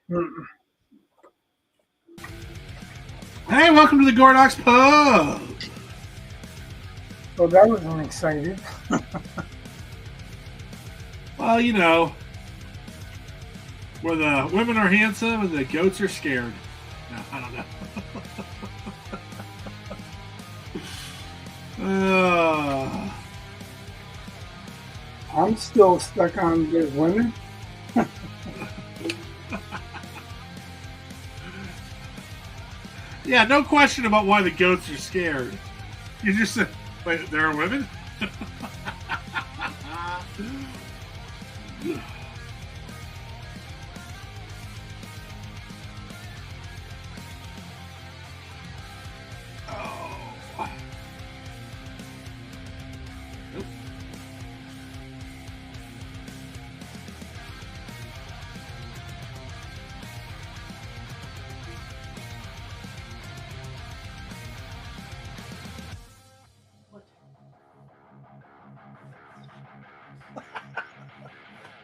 Mm. Hey, welcome to the Gordox Pub. Well, that wasn't excited. Well, you know, where the women are handsome and the goats are scared. No, I don't know. uh, I'm still stuck on there's women. yeah, no question about why the goats are scared. You just said, wait, there are women? Oh. Nope.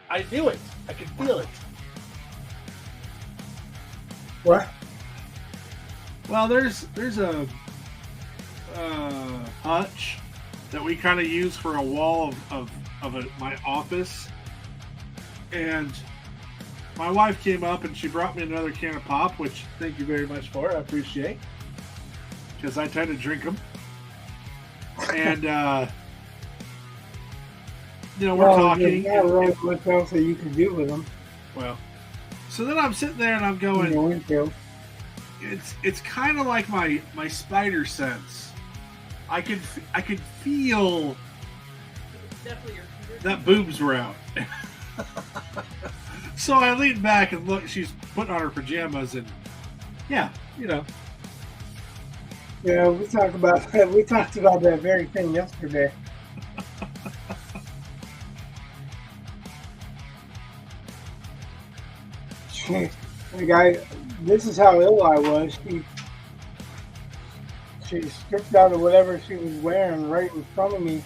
I knew it. I could feel it. What? Well, there's a hutch that we kind of use for a wall of my office, and my wife came up and she brought me another can of pop, which thank you very much for. I appreciate, because I tend to drink them. And you know, we're talking. There's not really much else that you can do with them. Well, so then I'm sitting there and I'm going, it's kind of like my spider sense. I could feel that boobs were out. So I leaned back and look. She's putting on her pajamas, and yeah, you know. Yeah, we talked about that. We talked about that very thing yesterday. This is how ill I was. She stripped out of whatever she was wearing right in front of me,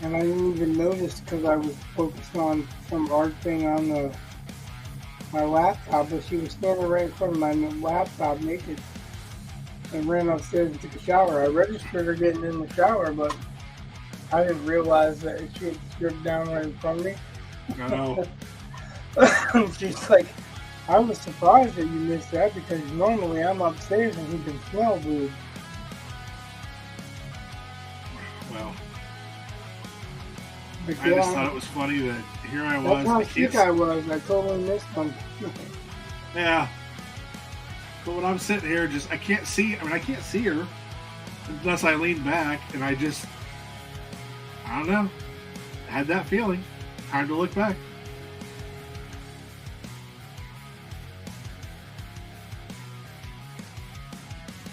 and I didn't even notice because I was focused on some art thing on my laptop. But she was standing right in front of my laptop naked, and ran upstairs and took a shower. I registered her getting in the shower, but I didn't realize that she had stripped down right in front of me. I know. She's like, I was surprised that you missed that because normally I'm upstairs and he can smell food. Well, But I just thought it was funny that here I was. That's how sick I was. I totally missed them. Yeah. But when I'm sitting here, I can't see. I can't see her unless I lean back, and I don't know. I had that feeling. Time to look back.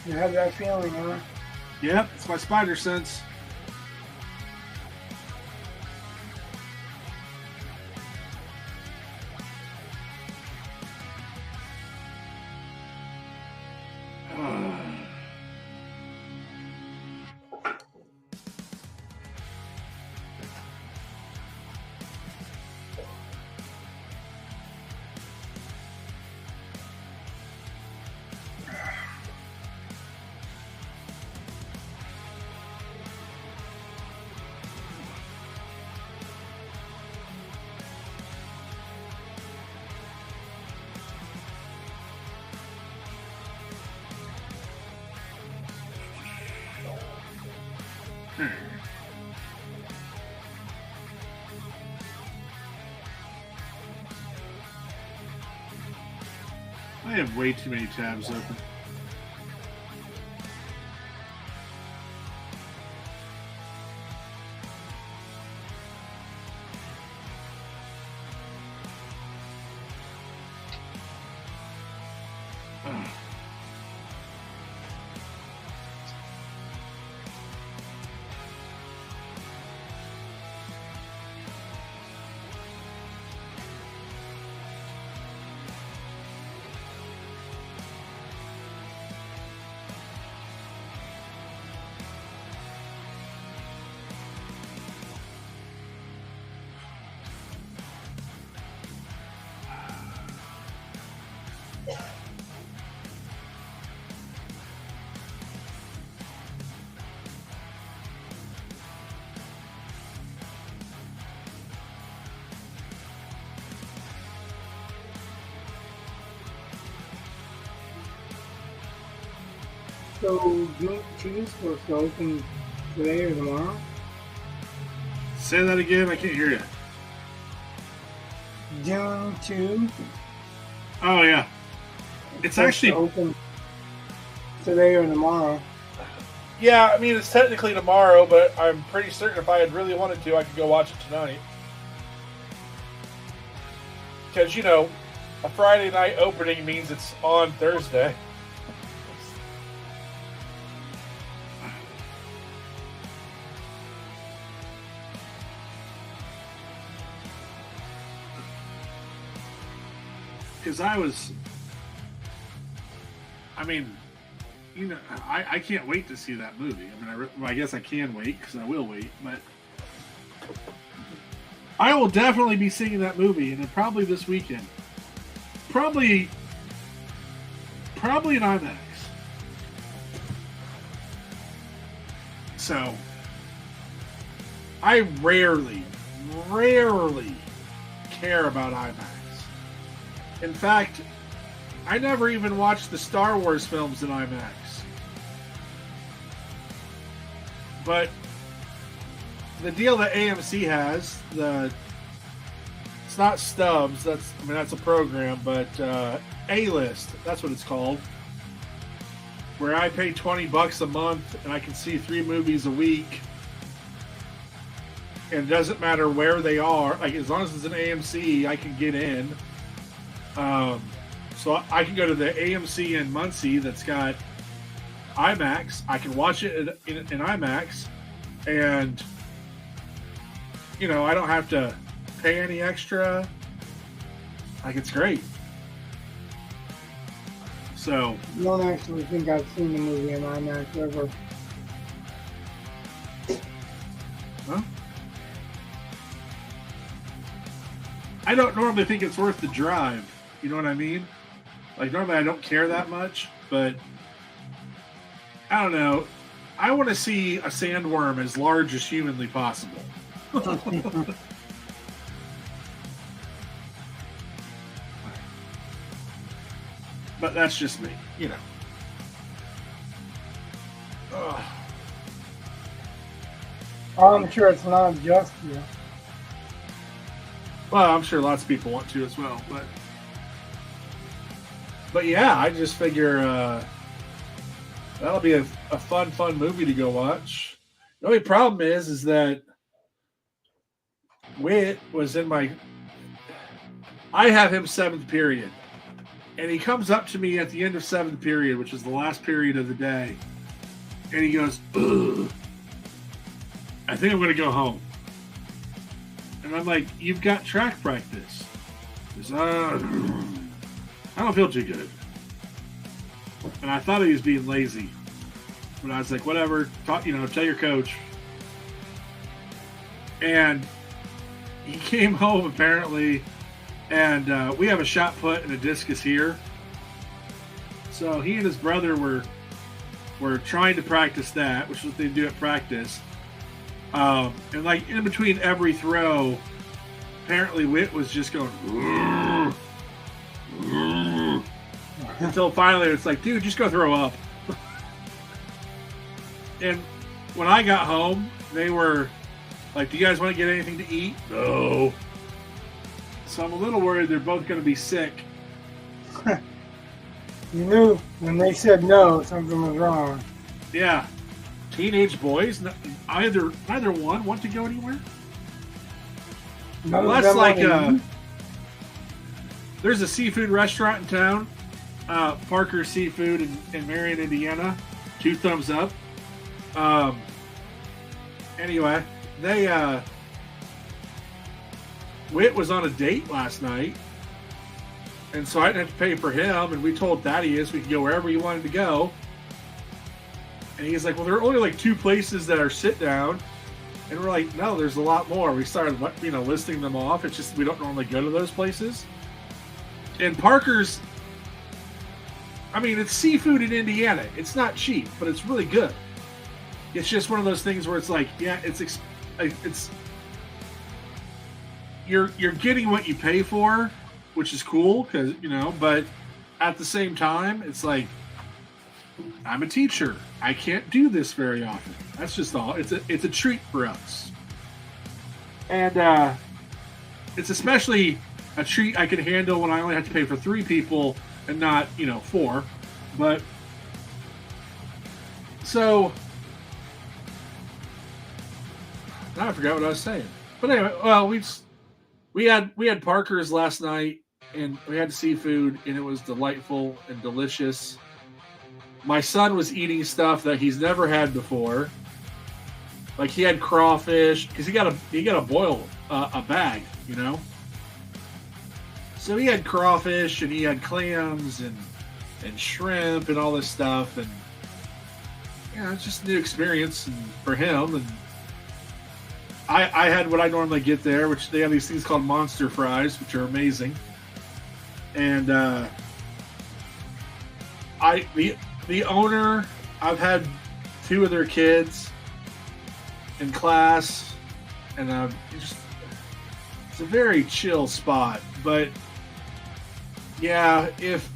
You had that feeling, huh? Yep, it's my spider sense. I have way too many tabs open. So June 2 is supposed to open today or tomorrow? Say that again. I can't hear you. June 2. Oh yeah, it's actually open today or tomorrow. Yeah, I mean it's technically tomorrow, but I'm pretty certain if I had really wanted to, I could go watch it tonight. Because a Friday night opening means it's on Thursday. Because I can't wait to see that movie. I mean, I guess I can wait because I will wait, but I will definitely be seeing that movie, and probably this weekend. Probably in IMAX. So, I rarely care about IMAX. In fact, I never even watched the Star Wars films in IMAX. But the deal that AMC has, it's not Stubs, that's a program, but A-List, that's what it's called. Where I pay $20 a month and I can see 3 movies a week. And it doesn't matter where they are. Like, as long as it's an AMC, I can get in. So I can go to the AMC in Muncie that's got IMAX. I can watch it in IMAX, and I don't have to pay any extra. Like, it's great. So I don't actually think I've seen the movie in IMAX ever. Huh? I don't normally think it's worth the drive. You know what I mean? Like, normally I don't care that much, but I don't know. I want to see a sandworm as large as humanly possible. But that's just me, Ugh. I'm sure it's not just you. Well, I'm sure lots of people want to as well, but yeah, I just figure that'll be a fun movie to go watch. The only problem is that Whit was in I have him 7th period, and he comes up to me at the end of 7th period, which is the last period of the day, and he goes, "Ugh, I think I'm going to go home." And I'm like, "You've got track practice." He goes, I don't feel too good. And I thought he was being lazy. But I was like, whatever, tell your coach. And he came home apparently, and we have a shot put and a discus here. So he and his brother were trying to practice that, which is what they do at practice. And like in between every throw, apparently Whit was just going, "Rrr, rrr," until finally it's like, dude, just go throw up. And when I got home, they were like, "Do you guys want to get anything to eat?" No. So I'm a little worried they're both going to be sick. You knew when they said no, something was wrong. Yeah. Teenage boys, neither one want to go anywhere. Unless, like, there's a seafood restaurant in town, Parker Seafood in Marion, Indiana. 2 thumbs up. Anyway, Whit was on a date last night, and so I didn't have to pay for him, and we told Thaddeus we could go wherever he wanted to go. And he's like, well, there are only like 2 places that are sit down. And we're like, no, there's a lot more. We started, listing them off. It's just we don't normally go to those places. And Parker's, it's seafood in Indiana. It's not cheap, but it's really good. It's just one of those things where it's like, yeah, it's you're getting what you pay for, which is cool because but at the same time, it's like I'm a teacher. I can't do this very often. That's just all. It's a treat for us. And it's especially a treat I can handle when I only have to pay for 3 people and not, 4. But so now I forgot what I was saying. But anyway, well, we had Parker's last night, and we had seafood, and it was delightful and delicious. My son was eating stuff that he's never had before. Like he had crawfish because he got to boil a bag, So he had crawfish and he had clams and shrimp and all this stuff, and it's just a new experience for him. And I had what I normally get there, which they have these things called monster fries, which are amazing. And the owner, I've had 2 of their kids in class, and it's a very chill spot. But yeah, if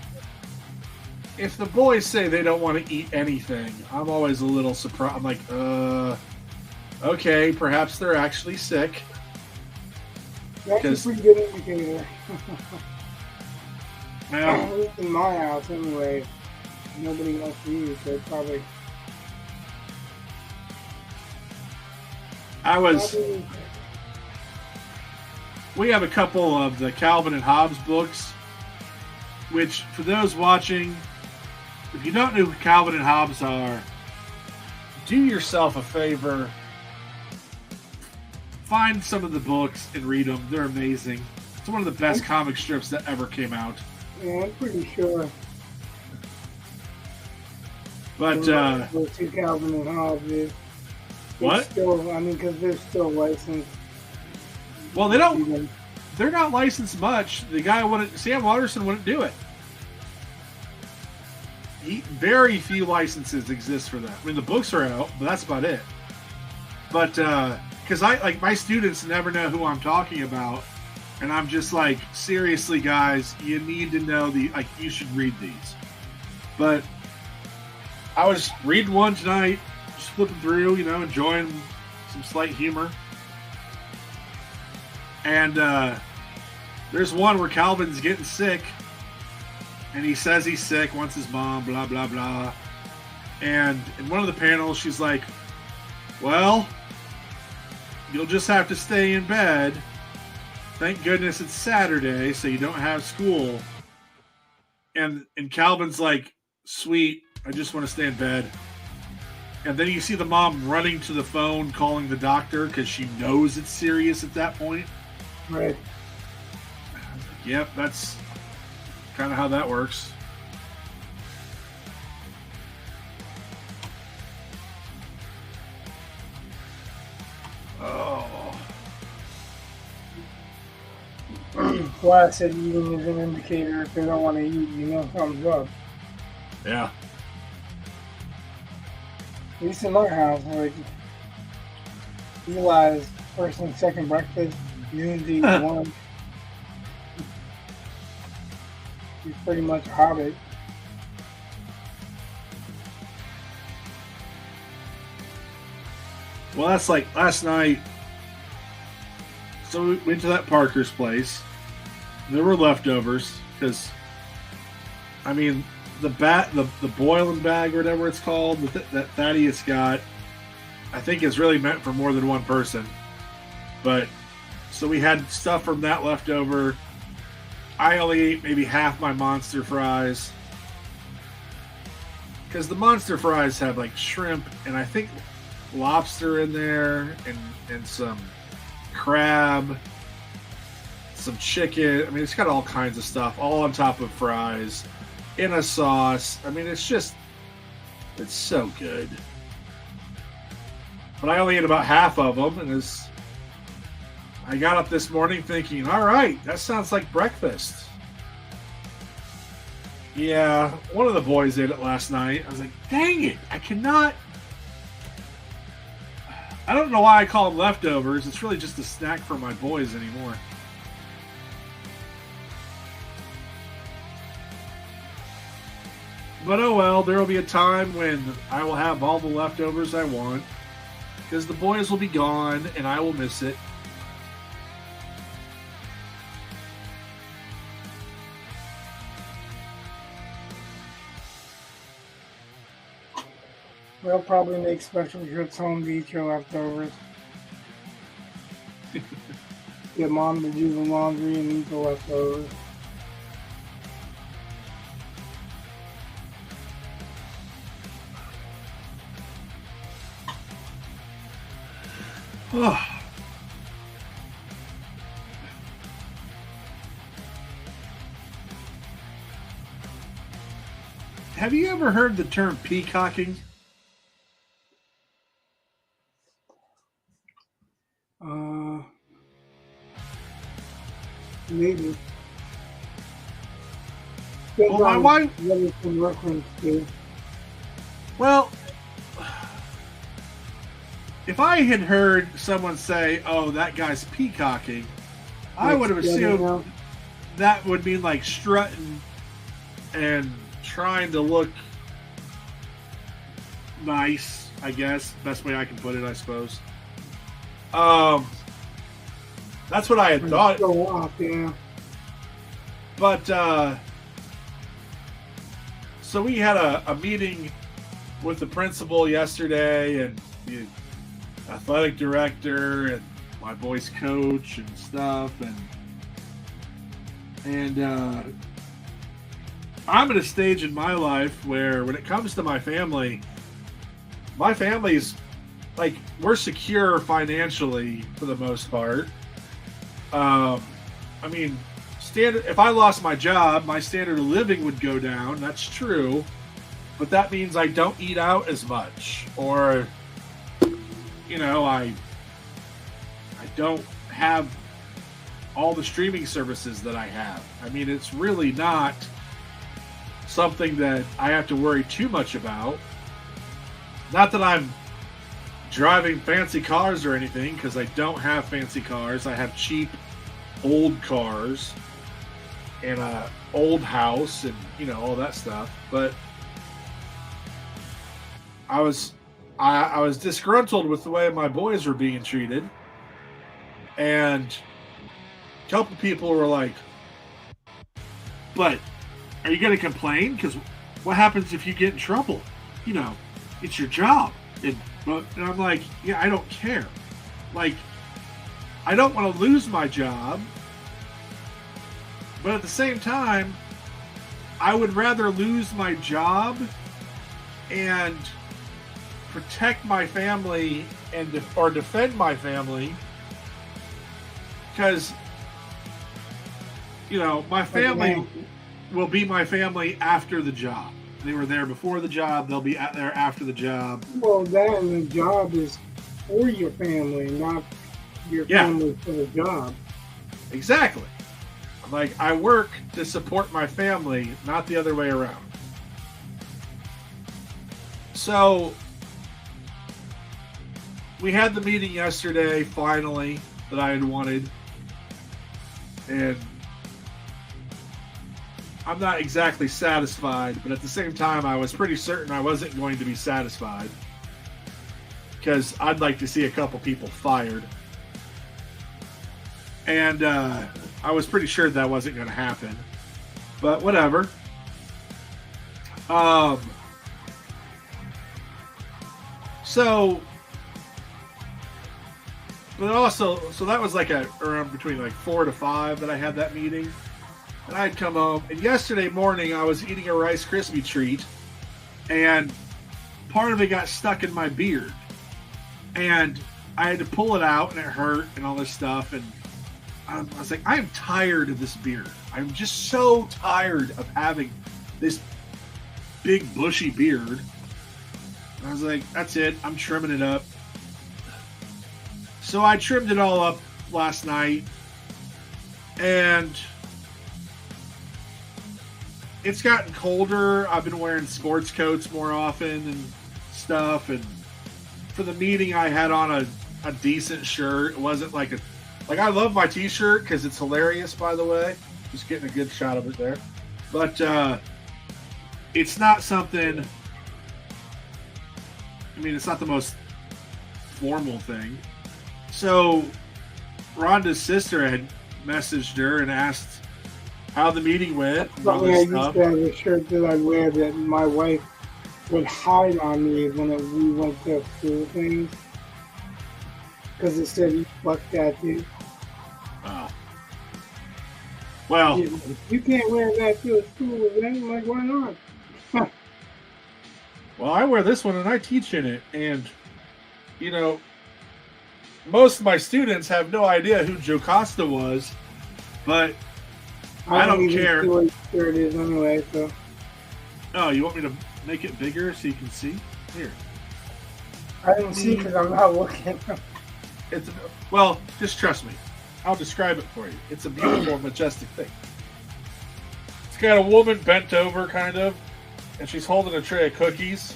the boys say they don't want to eat anything, I'm always a little surprised. I'm like, okay, perhaps they're actually sick. That's a pretty good indicator. Yeah. At least in my house, anyway, nobody wants to eat, so probably. We have a couple of the Calvin and Hobbes books, which, for those watching, if you don't know who Calvin and Hobbes are, do yourself a favor. Find some of the books and read them. They're amazing. It's one of the best comic strips that ever came out. Yeah, I'm pretty sure. But, we'll see Calvin and Hobbes. What? Because they're still licensed. Well, they're not licensed much. The guy Sam Watterson wouldn't do it. Very few licenses exist for that. I mean, the books are out, but that's about it. But, because my students never know who I'm talking about, and I'm just like, seriously, guys, you need to know you should read these. But I was reading one tonight, just flipping through, enjoying some slight humor. And there's one where Calvin's getting sick, and he says he's sick, wants his mom, blah, blah, blah. And in one of the panels, she's like, well, you'll just have to stay in bed. Thank goodness it's Saturday, so you don't have school. And Calvin's like, sweet, I just want to stay in bed. And then you see the mom running to the phone, calling the doctor, because she knows it's serious at that point. Right. Yep, that's kind of how that works. Oh. Why I said eating is an indicator. If they don't want to eat, thumbs up. Yeah. At least in my house, Eli's first and second breakfast, noon to eat lunch. He's pretty much a hobbit. Well, that's like last night. So we went to that Parker's place. There were leftovers because, the boiling bag or whatever it's called that Thaddeus got, I think is really meant for more than one person. But so we had stuff from that left over. I only ate maybe half my monster fries because the monster fries have like shrimp and I think lobster in there and some crab, some chicken. It's got all kinds of stuff all on top of fries in a sauce. It's so good. But I only ate about half of them, and I got up this morning thinking, all right, that sounds like breakfast. Yeah, one of the boys ate it last night. I was like, dang it, I don't know why I call them leftovers. It's really just a snack for my boys anymore. But oh well, there will be a time when I will have all the leftovers I want, because the boys will be gone and I will miss it. We'll probably make special trips home to eat your leftovers. Get mom to do the laundry and eat the leftovers. Have you ever heard the term peacocking? Maybe. Well, my wife. What it's in reference to. Well, if I had heard someone say, "Oh, that guy's peacocking," I would have assumed that would mean like strutting and trying to look nice, I guess. Best way I can put it, I suppose. That's what I had thought. Go off, yeah. But, so we had a meeting with the principal yesterday and the athletic director and my boys' coach and stuff. And I'm at a stage in my life where when it comes to my family's like, we're secure financially for the most part. I mean, if I lost my job, my standard of living would go down. That's true. But that means I don't eat out as much. Or, you know, I don't have all the streaming services that I have. I mean, it's really not something that I have to worry too much about. Not that I'm driving fancy cars or anything, because I don't have fancy cars. I have cheap old cars and a old house and, you know, all that stuff. But I was disgruntled with the way my boys were being treated, and a couple people were like, "But are you going to complain? Because what happens if you get in trouble? You know, it's your job." And I'm like, yeah, I don't care. Like, I don't want to lose my job, but at the same time, I would rather lose my job and protect my family or defend my family, because, you know, my family will be my family after the job. They were there before the job. They'll be there after the job. Well, that and the job is for your family, not your family for the job. Exactly. Like, I work to support my family, not the other way around. So, we had the meeting yesterday, finally, that I had wanted. And I'm not exactly satisfied, but at the same time, I was pretty certain I wasn't going to be satisfied, because I'd like to see a couple people fired. And I was pretty sure that wasn't going to happen, but whatever. So that was like around between like 4 to 5 that I had that meeting. And I'd come home, and yesterday morning I was eating a Rice Krispie treat, and part of it got stuck in my beard. And I had to pull it out, and it hurt, and all this stuff. And I was like, I am tired of this beard. I'm just so tired of having this big, bushy beard. And I was like, that's it. I'm trimming it up. So I trimmed it all up last night, and it's gotten colder. I've been wearing sports coats more often and stuff. And for the meeting, I had on a decent shirt. It wasn't like I love my t-shirt because it's hilarious, by the way. Just getting a good shot of it there. But it's not something. I mean, it's not the most formal thing. So Rhonda's sister had messaged her and asked how the meeting went. I used to have a shirt that I wear that my wife would hide on me when we went to school things. Because it said you fuck that dude. Oh. Well, you can't wear that to a school event. I'm like, why not? Well, I wear this one and I teach in it. And, you know, most of my students have no idea who Jocasta was, but I don't care. See what shirt is anyway, so. Oh, you want me to make it bigger so you can see? Here. I didn't see because I'm not looking. Well, just trust me. I'll describe it for you. It's a beautiful, majestic thing. It's got a woman bent over, kind of, and she's holding a tray of cookies.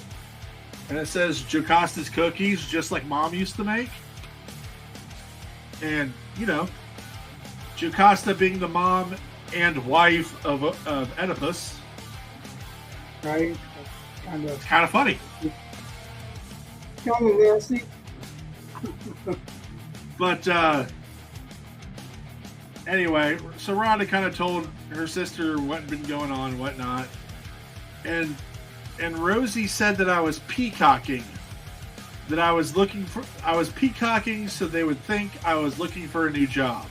And it says Jocasta's Cookies, just like Mom used to make. And, you know, Jocasta being the mom and wife of Oedipus. Right? It's kind of funny. Kind of nasty. But, anyway, so Rhonda kind of told her sister what had been going on and whatnot. And Rosie said that I was peacocking. That I was peacocking so they would think I was looking for a new job.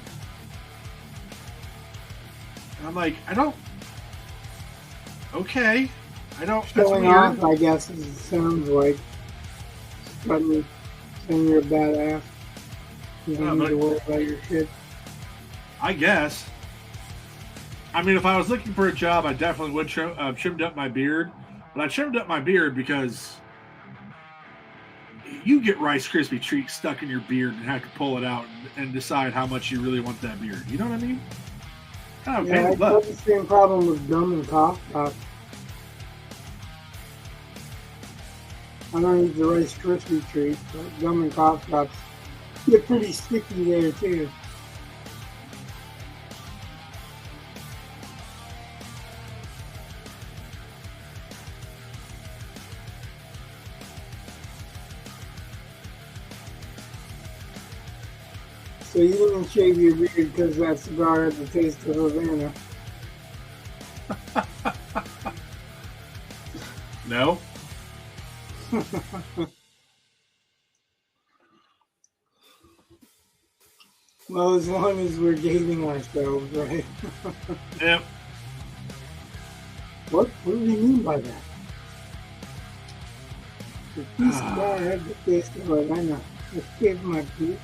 And I'm like, okay. Showing off, I guess, it sounds like. Saying you're a badass. You don't need to worry about your shit. I guess. I mean, if I was looking for a job, I definitely would trimmed up my beard. But I trimmed up my beard because you get Rice Krispie treats stuck in your beard and have to pull it out and decide how much you really want that beard. You know what I mean? Kind of yeah, I have the same problem with gum and cough drops. I don't eat the Rice Krispie treats, but gum and cough drops get pretty sticky there too. So you didn't shave your beard because that cigar had the taste of Havana. No. Well, as long as we're dating ourselves, right? Yep. What do you mean by that? The cigar had the taste of Havana. I shaved my beard.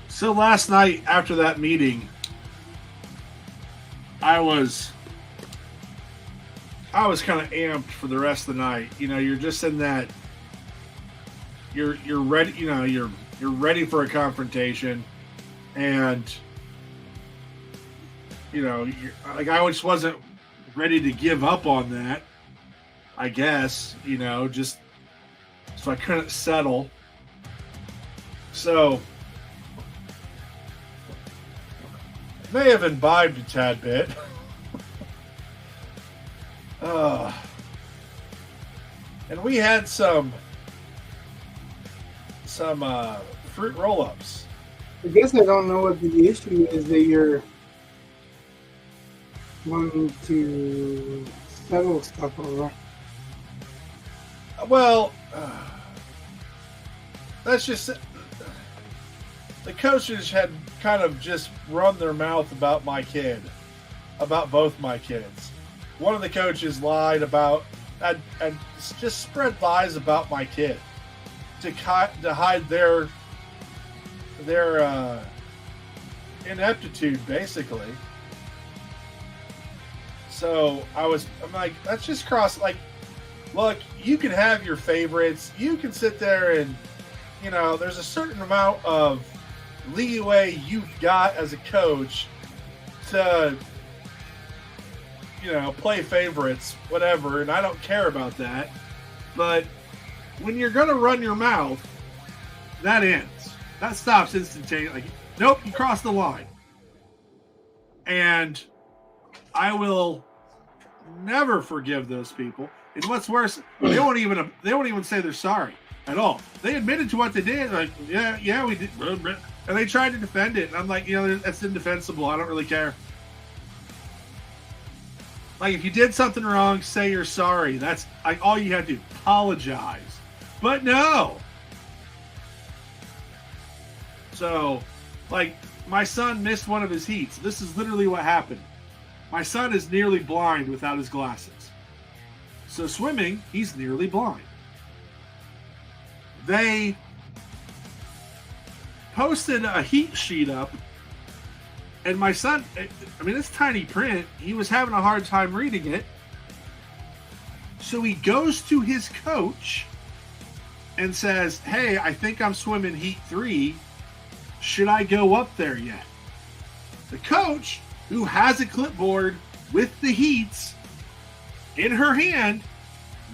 So last night after that meeting, I was kind of amped for the rest of the night. You know, you're just in that. You're ready. You know, you're ready for a confrontation, and you know, like I just wasn't ready to give up on that. I guess, you know, just so I couldn't settle. So. May have imbibed a tad bit. And we had some fruit roll-ups. I guess I don't know what the issue is that you're wanting to settle stuff over. Well, that's just the coaches had kind of just run their mouth about my kid, about both my kids. One of the coaches lied about and just spread lies about my kid to hide their ineptitude, basically. So I'm like, that's just cross. Like, look, you can have your favorites. You can sit there and, there's a certain amount of leeway you've got as a coach to, play favorites, whatever, and I don't care about that. But when you're going to run your mouth, that ends. That stops instantaneously. Like, nope, you crossed the line. And I will never forgive those people. And what's worse, they won't even say they're sorry at all. They admitted to what they did. Like, yeah, we did. And they tried to defend it. And I'm like, that's indefensible. I don't really care. Like, if you did something wrong, say you're sorry. That's like all you had to do. Apologize. But no. So, like, my son missed one of his heats. This is literally what happened. My son is nearly blind without his glasses. So swimming, he's nearly blind. They posted a heat sheet up, and my son, it's tiny print. He was having a hard time reading it. So he goes to his coach and says, hey, I think I'm swimming heat 3. Should I go up there yet? The coach, who has a clipboard with the heats in her hand,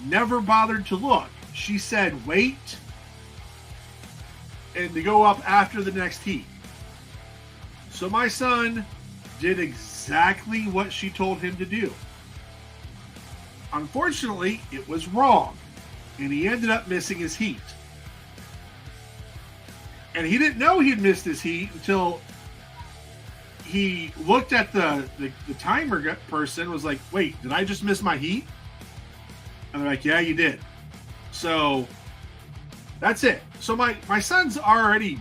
never bothered to look. She said, wait, and to go up after the next heat. So my son did exactly what she told him to do. Unfortunately, it was wrong, and he ended up missing his heat. And he didn't know he'd missed his heat until he looked at the timer person, was like, wait, did I just miss my heat? And they're like, yeah, you did. So that's it. So my son's already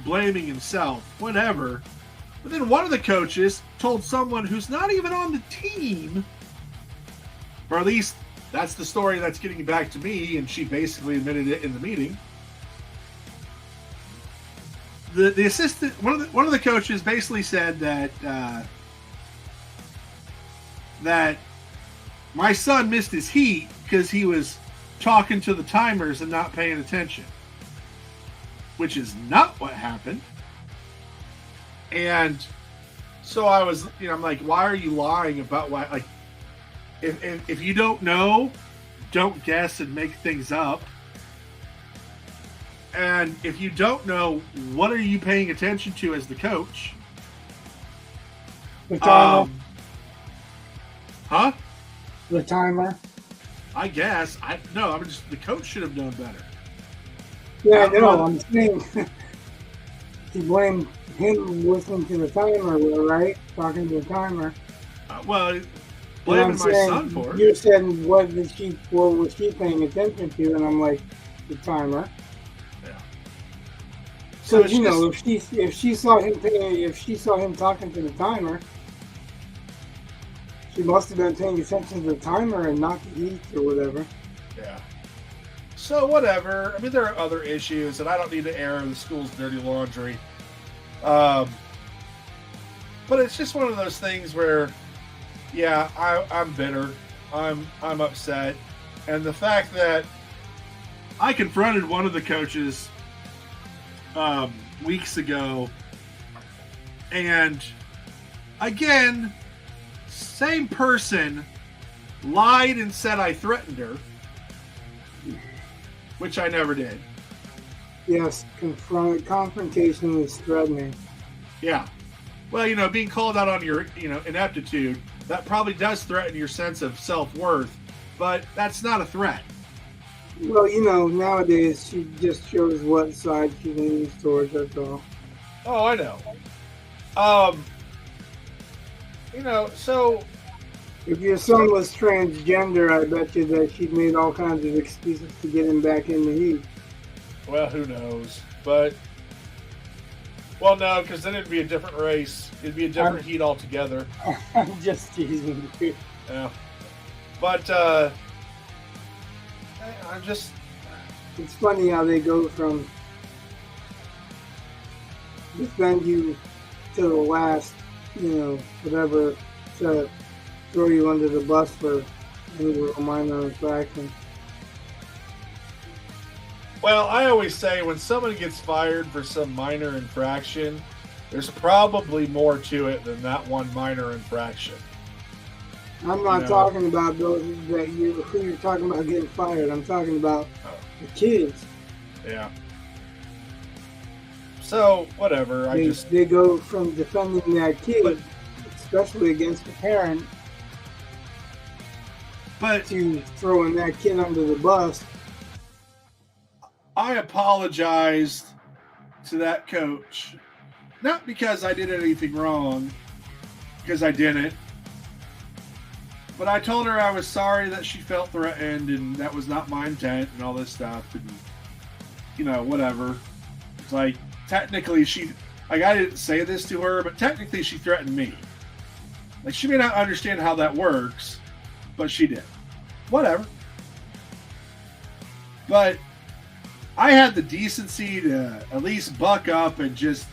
blaming himself, whatever. But then one of the coaches told someone who's not even on the team, or at least that's the story that's getting back to me, and she basically admitted it in the meeting. The assistant, one of the coaches basically said that that my son missed his heat because he was talking to the timers and not paying attention, which is not what happened. And so I was, I'm like, why are you lying about why? Like, if you don't know, don't guess and make things up. And if you don't know, what are you paying attention to as the coach? The timer. Huh? The timer. I guess. The coach should have known better. Yeah, I know. I'm saying you blame him listening to the timer, right? Talking to the timer. Blaming my son for it. You said what was she paying attention to, and I'm like, the timer. Yeah. So if she saw him talking to the timer, she must have been paying attention to the timer and not the heat or whatever. Yeah. So whatever. There are other issues, and I don't need to air the school's dirty laundry. But it's just one of those things where, yeah, I'm bitter. I'm upset, and the fact that I confronted one of the coaches weeks ago, and again, same person lied and said I threatened her, which I never did. Yes, confrontation is threatening. Yeah. Well, being called out on your, ineptitude, that probably does threaten your sense of self-worth, but that's not a threat. Well, nowadays she just shows what side she leans towards, that's all. Oh, I know. So if your son was transgender, I bet you that she'd made all kinds of excuses to get him back in the heat. Well, who knows? But, well, no, because then it'd be a different race. It'd be a different heat altogether. I'm just teasing you. Yeah. But, I'm just... It's funny how they go from defend you to the last, whatever, to throw you under the bus for It was a minor infraction. Well, I always say when someone gets fired for some minor infraction, there's probably more to it than that one minor infraction. I'm not talking about those who you're talking about getting fired. I'm talking about the kids. Yeah. So whatever. They go from defending that kid, especially against the parent, to throwing that kid under the bus. I apologized to that coach, not because I did anything wrong, because I didn't. But I told her I was sorry that she felt threatened and that was not my intent and all this stuff. And, whatever. It's like, technically I didn't say this to her, but technically she threatened me. Like, she may not understand how that works, but she did. Whatever. But I had the decency to at least buck up and just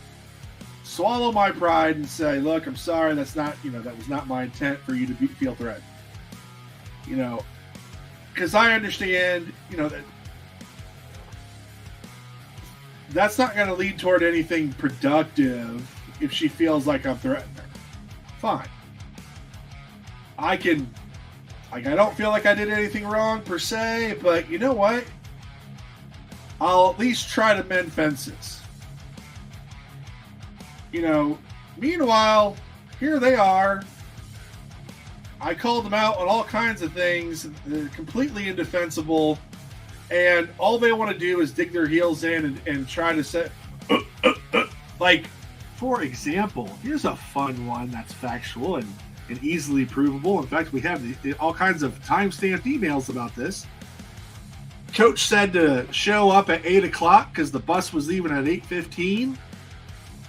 swallow my pride and say, look, I'm sorry, that was not my intent for you to feel threatened. Because I understand, that's not going to lead toward anything productive if she feels like I'm threatening her. Fine. I don't feel like I did anything wrong per se, but you know what? I'll at least try to mend fences. Meanwhile, here they are. I called them out on all kinds of things. They're completely indefensible. And all they want to do is dig their heels in and try to set... Like, for example, here's a fun one that's factual and easily provable. In fact, we have all kinds of time-stamped emails about this. Coach said to show up at 8 o'clock because the bus was leaving at 8:15.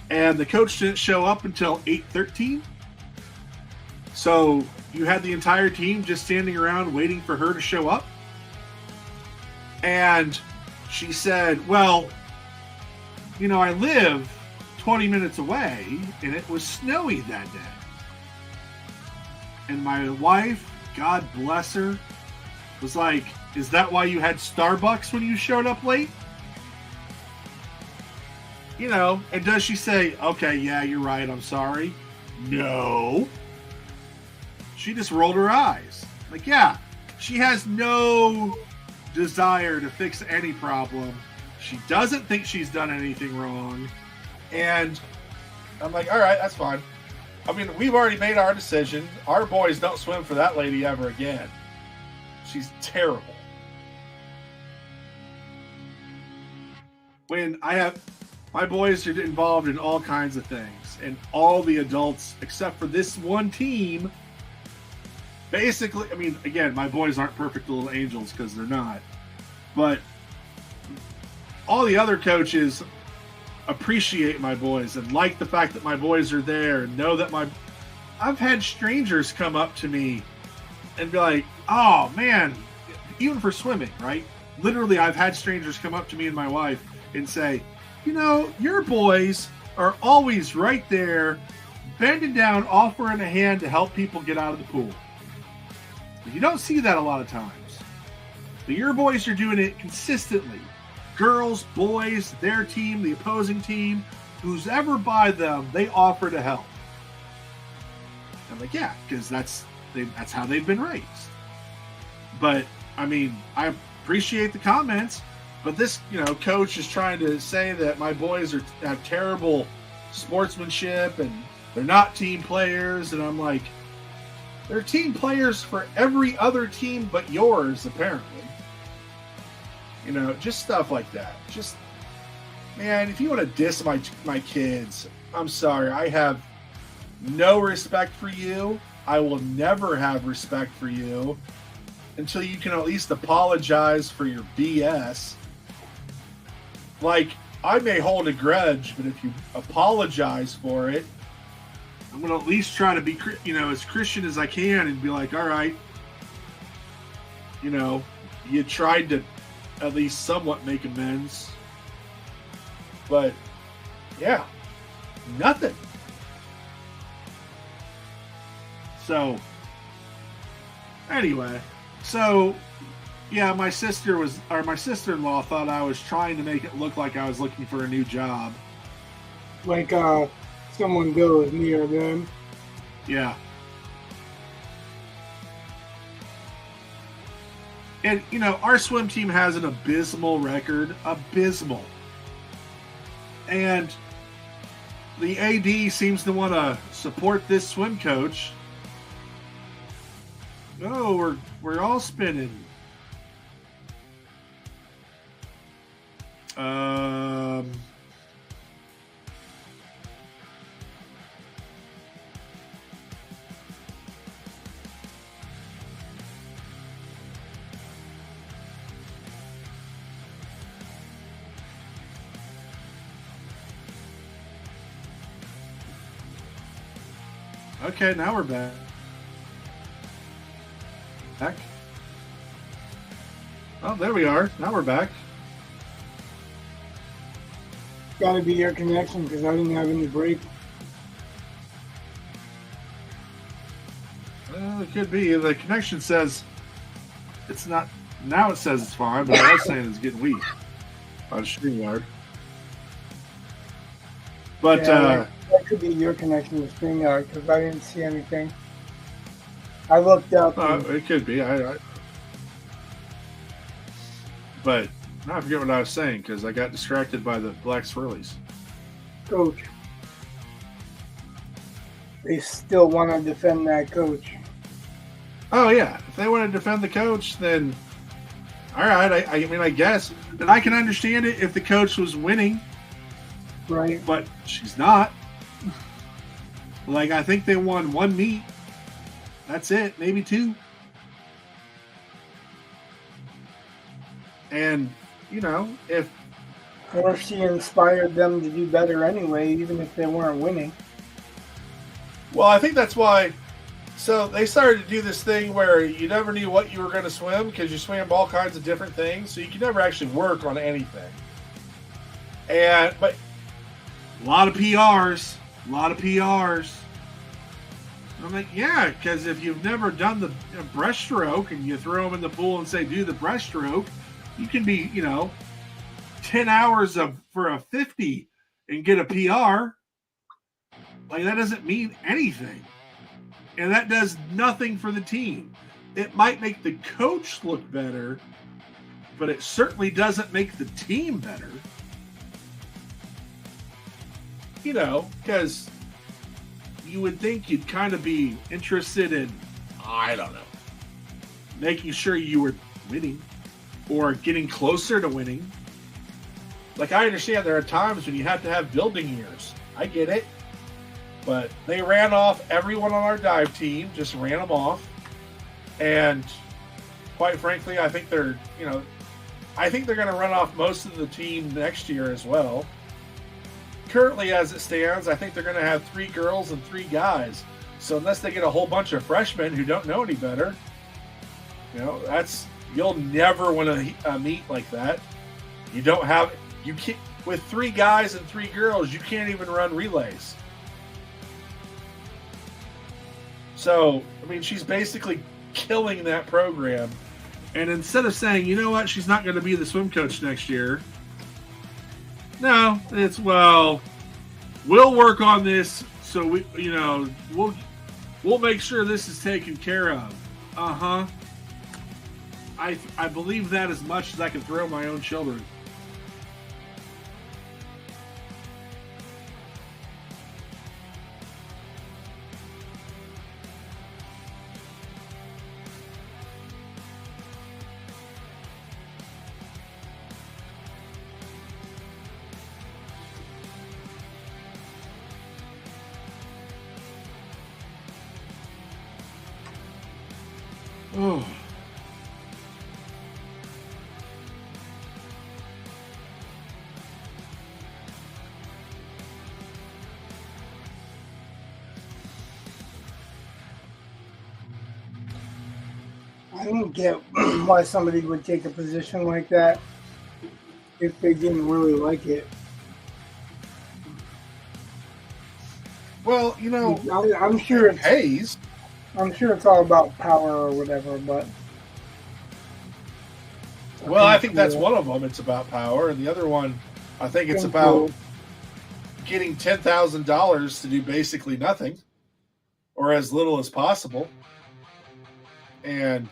And the coach didn't show up until 8:13. So you had the entire team just standing around waiting for her to show up. And she said, well, I live 20 minutes away and it was snowy that day. And my wife, God bless her, was like, is that why you had Starbucks when you showed up late? And does she say, okay, yeah, you're right, I'm sorry? No. She just rolled her eyes. Like, yeah, she has no desire to fix any problem. She doesn't think she's done anything wrong. And I'm like, all right, that's fine. I mean, we've already made our decision. Our boys don't swim for that lady ever again. She's terrible. When my boys are involved in all kinds of things, and all the adults, except for this one team, basically, I mean, again, my boys aren't perfect little angels because they're not, but all the other coaches appreciate my boys and like the fact that my boys are there and know that I've had strangers come up to me and be like, oh man, even for swimming, right? Literally, I've had strangers come up to me and my wife and say, your boys are always right there, bending down, offering a hand to help people get out of the pool. You don't see that a lot of times. But your boys are doing it consistently. Girls, boys, their team, the opposing team, who's ever by them, they offer to help. I'm like, yeah, because that's how they've been raised. But, I mean, I appreciate the comments, but this, coach is trying to say that my boys have terrible sportsmanship and they're not team players, and I'm like, they're team players for every other team but yours, apparently. Just stuff like that. Just, man, if you want to diss my kids, I'm sorry. I have no respect for you. I will never have respect for you until you can at least apologize for your BS. Like, I may hold a grudge, but if you apologize for it, I'm going to at least try to be, as Christian as I can and be like, all right, you tried to at least somewhat make amends. But, yeah, nothing. So, anyway, So, yeah, my sister-in-law thought I was trying to make it look like I was looking for a new job. Like someone goes near them. Yeah. And, our swim team has an abysmal record. Abysmal. And the AD seems to want to support this swim coach. Oh, we're all spinning. Okay, now we're back. Oh, there we are. Now we're back. Got to be your connection because I didn't have any break. Well, it could be. The connection says it's not. Now it says it's fine, but I was saying it's getting weak on StreamYard. But that could be your connection with StreamYard because I didn't see anything. I looked up. It could be. But now I forget what I was saying because I got distracted by the Black Swirlies. Coach. They still want to defend that coach. Oh, yeah. If they want to defend the coach, then all right. I mean, I guess. And I can understand it if the coach was winning. Right. But she's not. Like, I think they won one meet. That's it. Maybe two. And, if... Or she inspired them to do better anyway, even if they weren't winning. Well, I think that's why... So, they started to do this thing where you never knew what you were going to swim because you swam all kinds of different things, so you could never actually work on anything. But a lot of PRs. I'm like, yeah, because if you've never done the breaststroke and you throw them in the pool and say, do the breaststroke, you can be, 10 hours for a 50 and get a PR. Like, that doesn't mean anything. And that does nothing for the team. It might make the coach look better, but it certainly doesn't make the team better. Because you would think you'd kind of be interested in, I don't know, making sure you were winning or getting closer to winning. Like, I understand there are times when you have to have building years. I get it. But they ran off everyone on our dive team, just ran them off. And quite frankly, I think they're going to run off most of the team next year as well. Currently, as it stands, I think they're going to have 3 girls and 3 guys. So unless they get a whole bunch of freshmen who don't know any better, you'll never win a meet like that. You can't, with 3 guys and 3 girls, you can't even run relays. So, I mean, she's basically killing that program. And instead of saying, you know what, she's not going to be the swim coach next year. No, it's, well, we'll work on this so we'll make sure this is taken care of. Uh-huh. I believe that as much as I can throw my own children. Oh. I don't get why somebody would take a position like that if they didn't really like it. Well, I'm sure it pays. I'm sure it's all about power or whatever, but Well, I think that's one of them. It's about power, and the other one, I think it's about getting $10,000 to do basically nothing, or as little as possible, and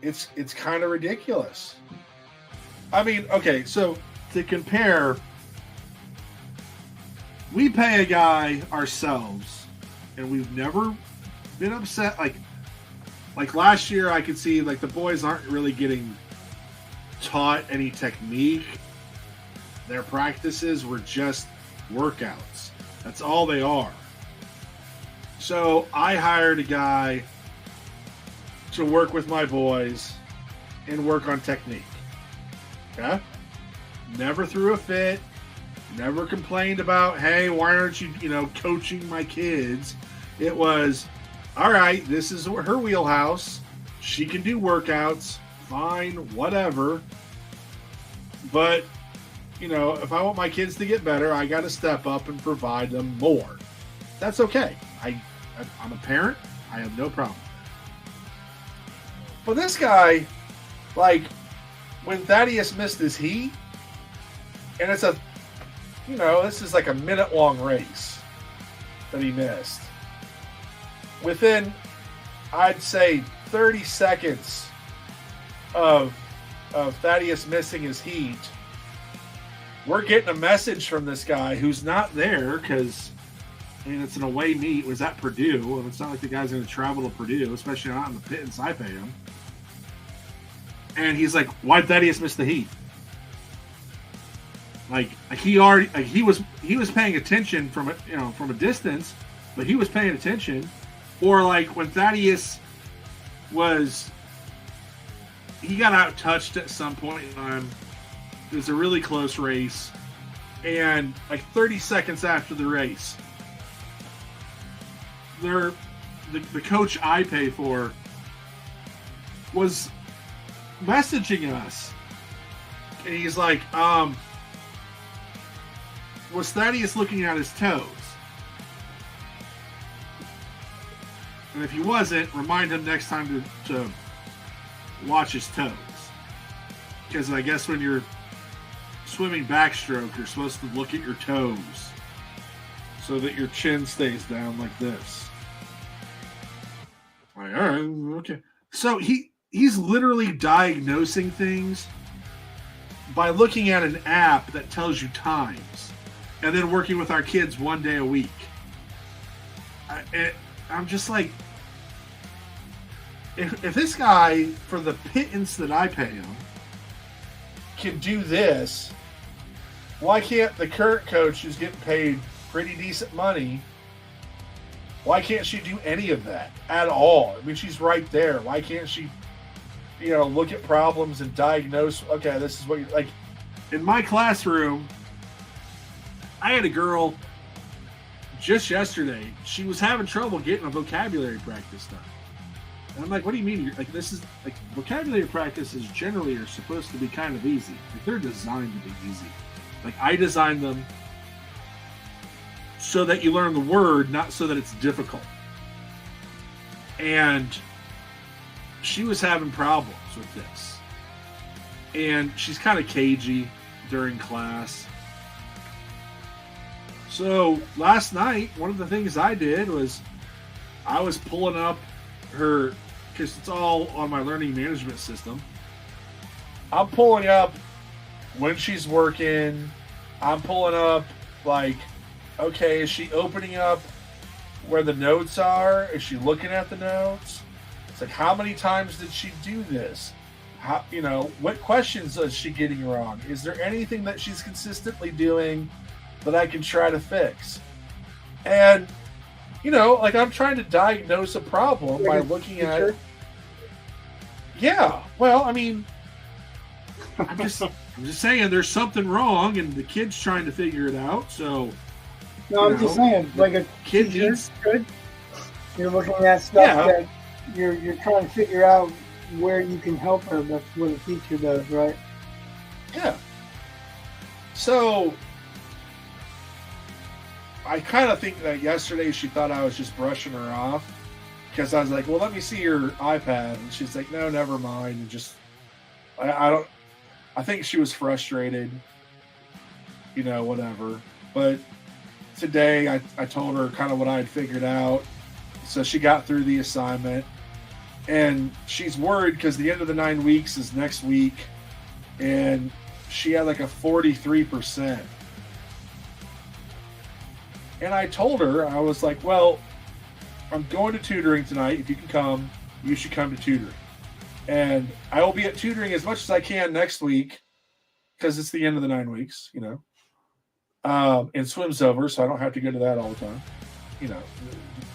it's kind of ridiculous. I mean, okay, so to compare, we pay a guy ourselves, and we've never been upset. Like last year, I could see like the boys aren't really getting taught any technique. Their practices were just workouts. That's all they are. So I hired a guy to work with my boys and work on technique. Okay? Never threw a fit. Never complained about, hey, why aren't you, coaching my kids? It was, all right, this is her wheelhouse. She can do workouts. Fine, whatever. But, if I want my kids to get better, I got to step up and provide them more. That's okay. I'm a parent. I have no problem. But this guy, like, when Thaddeus missed his heat, and it's this is like a minute-long race that he missed. Within, I'd say, 30 seconds of Thaddeus missing his heat, we're getting a message from this guy who's not there because, it's an away meet. It was at Purdue, and it's not like the guy's going to travel to Purdue, especially not in the pittance I pay him. And he's like, "Why'd Thaddeus miss the heat?" Like he was paying attention from a distance, but he was paying attention. Or like when Thaddeus he got out touched at some point in time. It was a really close race, and like 30 seconds after the race, the coach I pay for was messaging us, and he's like, was Thaddeus looking at his toes? And if he wasn't, remind him next time to watch his toes. Because I guess when you're swimming backstroke, you're supposed to look at your toes so that your chin stays down like this. Like, all right, okay. So he's literally diagnosing things by looking at an app that tells you times, and then working with our kids one day a week. I'm just like, if this guy, for the pittance that I pay him, can do this, why can't the current coach who's getting paid pretty decent money, why can't she do any of that at all? I mean, she's right there. Why can't she, look at problems and diagnose, okay, this is what you like. In my classroom, I had a girl just yesterday. She was having trouble getting a vocabulary practice done. And I'm like, what do you mean? Like, this is like vocabulary practices generally are supposed to be kind of easy. Like, they're designed to be easy. Like, I designed them so that you learn the word, not so that it's difficult. And she was having problems with this. And she's kind of cagey during class. So last night, one of the things I did was I was pulling up her, because it's all on my learning management system. I'm pulling up when she's working. I'm pulling up, like, okay, is she opening up where the notes are? Is she looking at the notes? It's like, how many times did she do this? How, what questions is she getting wrong? Is there anything that she's consistently doing that I can try to fix? And, like, I'm trying to diagnose a problem by looking at... Yeah, well, I mean, I'm just saying there's something wrong, and the kid's trying to figure it out, so... No, I'm just saying, like a kid teacher, needs... you're looking at stuff that you're trying to figure out where you can help her. That's what a teacher does, right? Yeah. So... I kind of think that yesterday she thought I was just brushing her off, because I was like, well, let me see your iPad. And she's like, no, never mind. And just I don't. I think she was frustrated, whatever. But today I told her kind of what I had figured out. So she got through the assignment. And she's worried because the end of the 9 weeks is next week. And she had like a 43%. And I told her, I was like, well, I'm going to tutoring tonight. If you can come, you should come to tutoring. And I will be at tutoring as much as I can next week because it's the end of the 9 weeks, and swim's over, so I don't have to go to that all the time.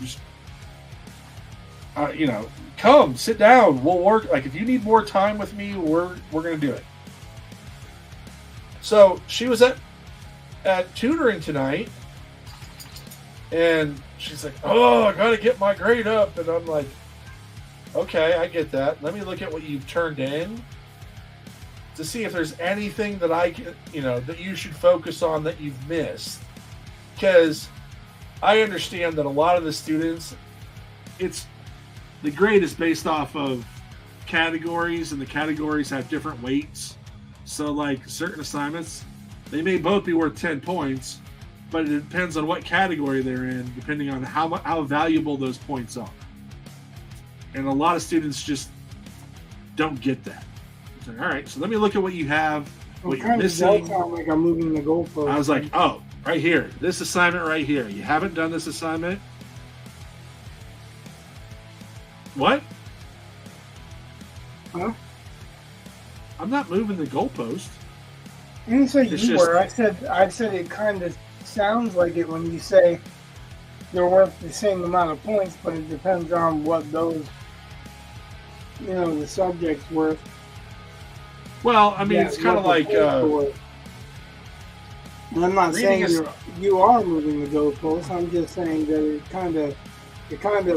Just, come, sit down. We'll work. Like, if you need more time with me, we're going to do it. So she was at tutoring tonight, and she's like, oh, I got to get my grade up. And I'm like, okay, I get that. Let me look at what you've turned in to see if there's anything that that you should focus on that you've missed. Because I understand that a lot of the students, the grade is based off of categories, and the categories have different weights. So, like, certain assignments, they may both be worth 10 points, but it depends on what category they're in, depending on how valuable those points are. And a lot of students just don't get that. It's like, all right, so let me look at what you have, what you're missing. Sound like I'm moving the goalpost. I was like, oh, right here, this assignment right here. You haven't done this assignment? What? Huh? I'm not moving the goalpost. I didn't say you were. I said it kind of sounds like it when you say they're worth the same amount of points, but it depends on what those, the subject's worth. Well, I mean, it's kind of like. And I'm not saying you are moving the goalpost. I'm just saying that it kind of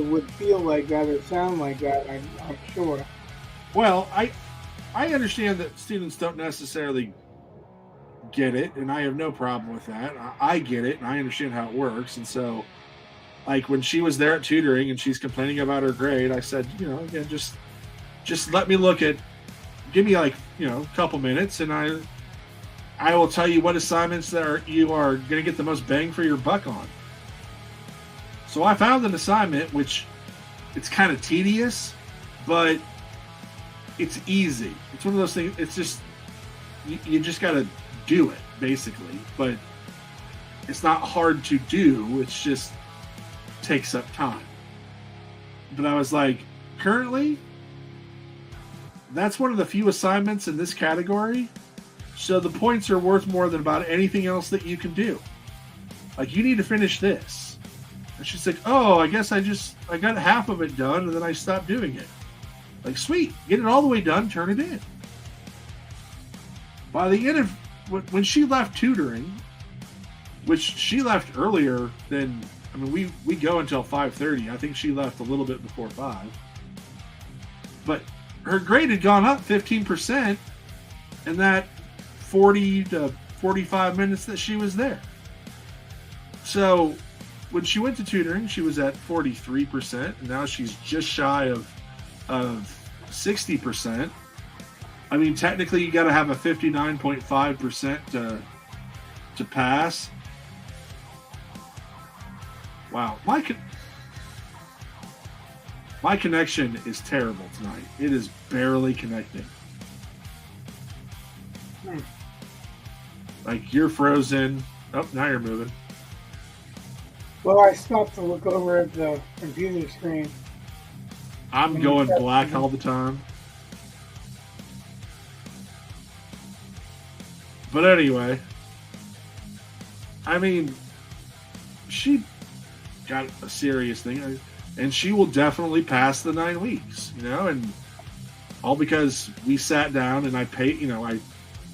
would feel like that or sound like that. I'm sure. Well, I understand that students don't necessarily get it, and I have no problem with that. I get it, and I understand how it works. And so, like, when she was there at tutoring and she's complaining about her grade, I said, again, just let me look at, give me like, a couple minutes, and I will tell you what assignments you are going to get the most bang for your buck on. So I found an assignment, which it's kind of tedious, but it's easy. It's one of those things. It's just, you just got to do it, basically. But it's not hard to do. It's just takes up time. But I was like, currently, that's one of the few assignments in this category. So the points are worth more than about anything else that you can do. Like, you need to finish this. And she's like, oh, I guess I got half of it done, and then I stopped doing it. Like, sweet, get it all the way done, turn it in. By the end of, when she left tutoring, which she left earlier than, I mean, we go until 5:30. I think she left a little bit before 5. But her grade had gone up 15% in that 40 to 45 minutes that she was there. So when she went to tutoring, she was at 43%, and now she's just shy of 60%. I mean, technically, you got to have a 59.5% to pass. Wow, my connection is terrible tonight. It is barely connecting. Like, you're frozen. Oh, now you're moving. Well, I stopped to look over at the computer screen. I'm going black all the time. But anyway, I mean, she got a serious thing, and she will definitely pass the 9 weeks, and all because we sat down and I paid,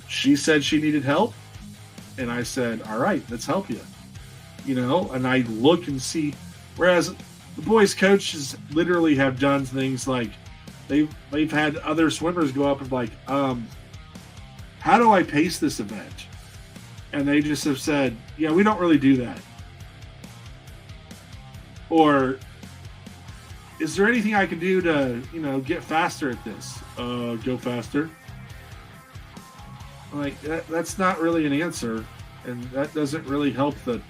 she said she needed help, and I said, all right, let's help you, and I look and see, whereas the boys' coaches literally have done things like they've had other swimmers go up and like, how do I pace this event? And they just have said, yeah, we don't really do that. Or, is there anything I can do to, get faster at this? Go faster. Like that's not really an answer, and that doesn't really help the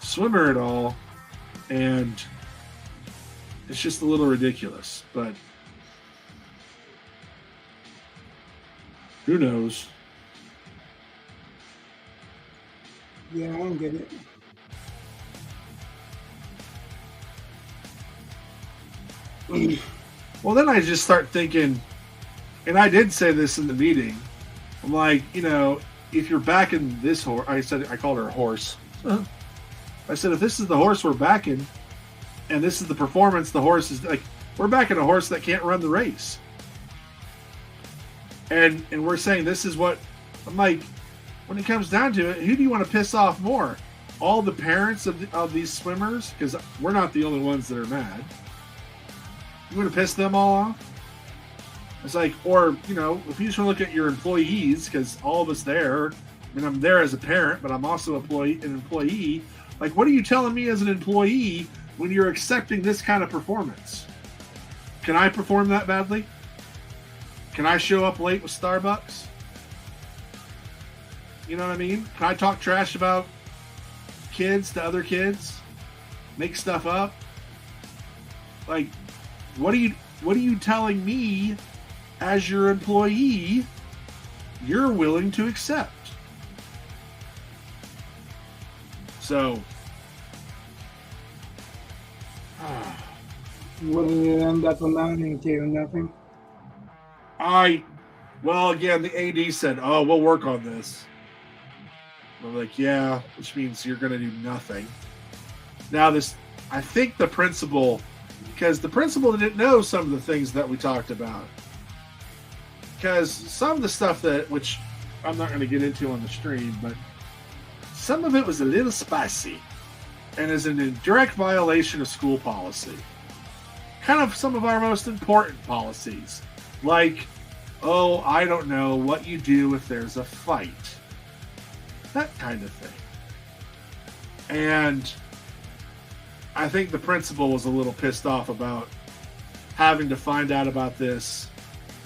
swimmer at all, and it's just a little ridiculous. But who knows? Yeah, I don't get it. Well, then I just start thinking, and I did say this in the meeting. I'm like, if you're backing this horse, I called her a horse. I said, if this is the horse we're backing, and this is the performance the horse is like, we're backing a horse that can't run the race. And we're saying this is what, I'm like, when it comes down to it, who do you want to piss off more? All the parents of these swimmers? Because we're not the only ones that are mad. You want to piss them all off? It's like, or, if you just want to look at your employees, because all of us there, I'm there as a parent, but I'm also an employee. Like, what are you telling me as an employee when you're accepting this kind of performance? Can I perform that badly? Can I show up late with Starbucks? You know what I mean? Can I talk trash about kids to other kids? Make stuff up? Like, what are you telling me as your employee you're willing to accept? So, what did it end up amounting to? Nothing? Well, again, the AD said, oh, we'll work on this. I'm like, yeah, which means you're going to do nothing. Now, I think the principal, because the principal didn't know some of the things that we talked about. Because some of the stuff which I'm not going to get into on the stream, but some of it was a little spicy and is in direct violation of school policy. Kind of some of our most important policies. Like, oh, I don't know what you do if there's a fight. That kind of thing. And I think the principal was a little pissed off about having to find out about this,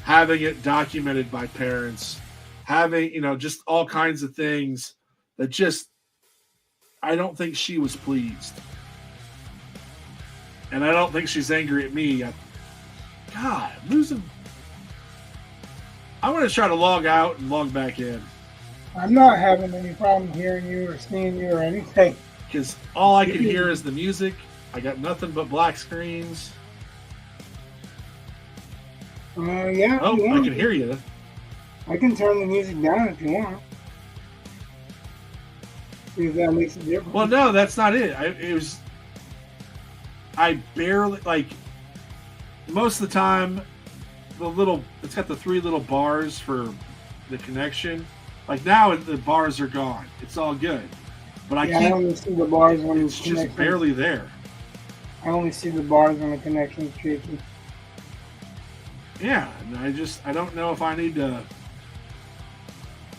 having it documented by parents, having, just all kinds of things that just, I don't think she was pleased. And I don't think she's angry at me. God, I'm losing. I'm going to try to log out and log back in. I'm not having any problem hearing you or seeing you or anything. Because all I can hear is the music. I got nothing but black screens. Yeah. Oh, I can hear you. I can turn the music down if you want. See if that makes a difference. Well, no, that's not it. I barely, most of the time, it's got the 3 little bars for the connection. Like now, the bars are gone. It's all good. But I only see the bars when it's just barely there. I only see the bars when the connection's shaky. Yeah, and I don't know if I need to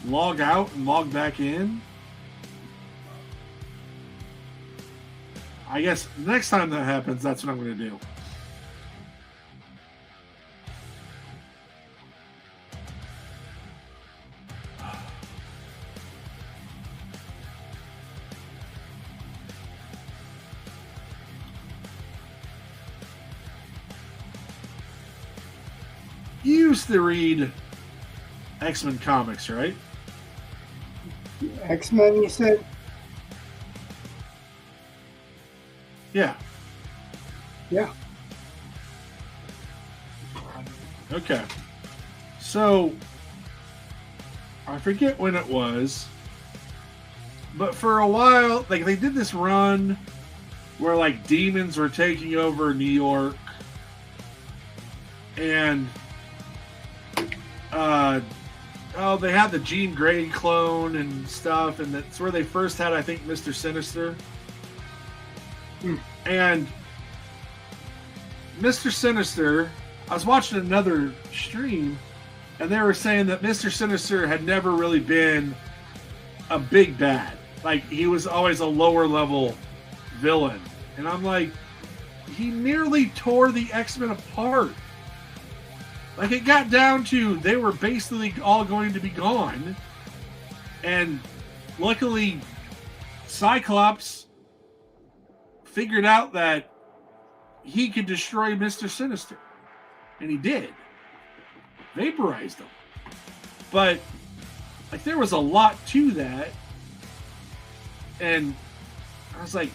log out and log back in. I guess next time that happens, that's what I'm going to do. You used to read X-Men comics, right? X-Men, you said? Yeah. Yeah. Okay. So, I forget when it was, but for a while, they did this run where demons were taking over New York, and they had the Jean Grey clone and stuff, and that's where they first had, I think, Mr. Sinister. And Mr. Sinister, I was watching another stream, and they were saying that Mr. Sinister had never really been a big bad. He was always a lower level villain. And I'm like, he nearly tore the X-Men apart. It got down to they were basically all going to be gone, And luckily, Cyclops figured out that he could destroy Mr. Sinister. And he did. Vaporized him. But like there was a lot to that. And I was like,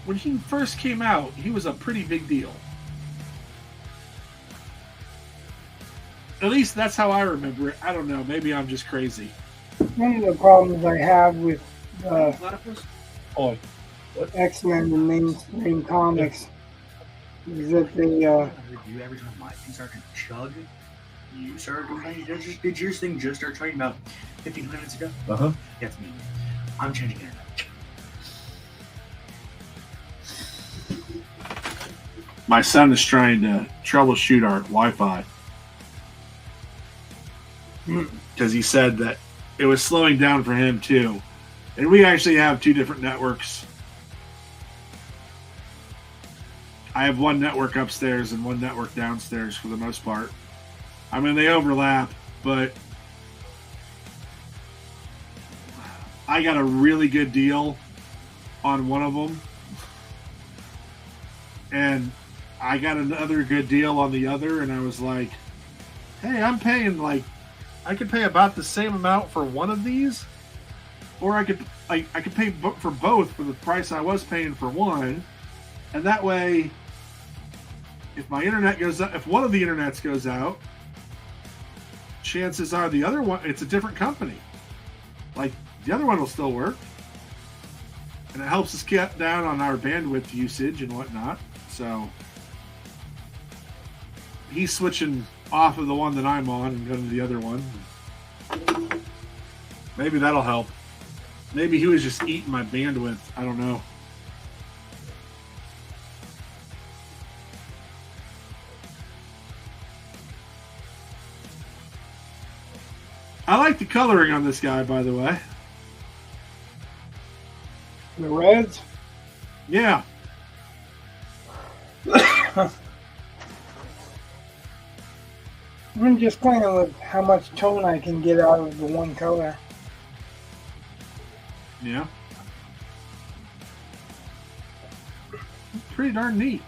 when he first came out, he was a pretty big deal. At least that's how I remember it. I don't know. Maybe I'm just crazy. One of the problems I have with X-Men and mainstream comics is that they every time my thing started to chug, you started complaining. Did your thing just start talking about 15 minutes ago? That's me. I'm changing it. My son is trying to troubleshoot our Wi-Fi because he said that it was slowing down for him too. And we actually have two different networks. I have one network upstairs and one network downstairs for the most part. I mean, they overlap, but I got a really good deal on one of them. And I got another good deal on the other, and I was like, hey, I'm paying I could pay about the same amount for one of these, or I could pay for both for the price I was paying for one, and that way, if my internet goes up, if one of the internets goes out, chances are the other one, it's a different company. Like, the other one will still work, and it helps us get down on our bandwidth usage and whatnot, so he's switching off of the one that I'm on and going to the other one. Maybe that'll help. Maybe he was just eating my bandwidth. I don't know. I like the coloring on this guy, by the way. the reds. Yeah. I'm just playing with how much tone I can get out of the one color. Yeah. Pretty darn neat.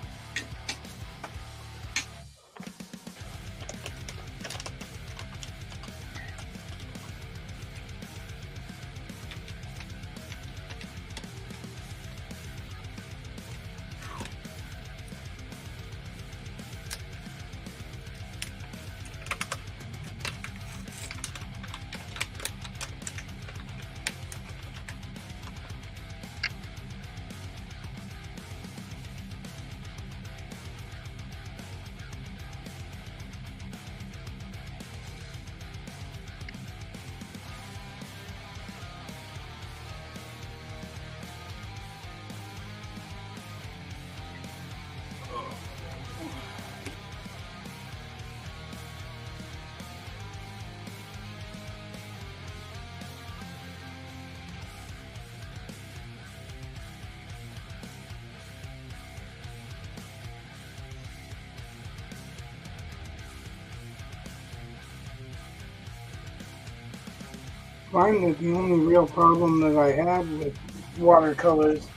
Mine was the only real problem that I had with watercolors,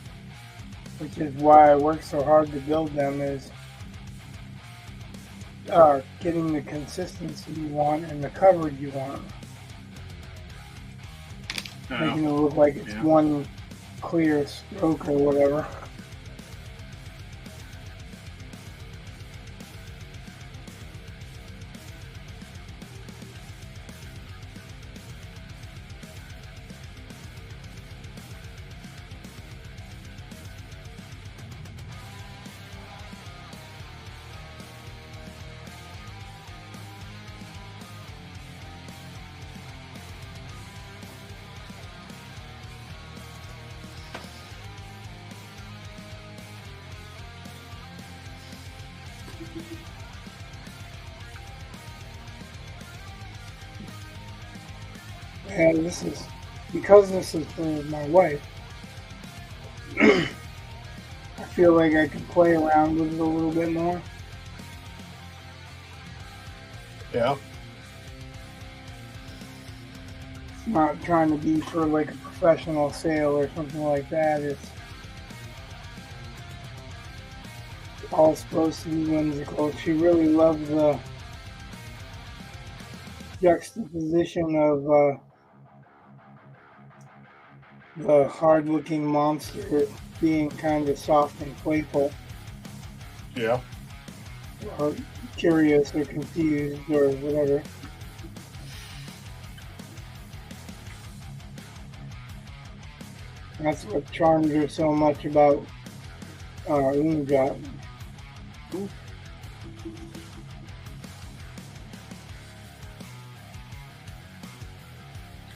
which is why I work so hard to build them, is getting the consistency you want and the coverage you want. Making it look like it's one clear stroke or whatever. And this is, because this is for my wife, I feel like I can play around with it a little bit more. Yeah. not trying to be for like a professional sale or something like that. It's all supposed to be whimsical. She really loved the juxtaposition of the hard-looking monster being kind of soft and playful, Yeah. or curious or confused or whatever. That's what charmed her so much about Unga. Cool.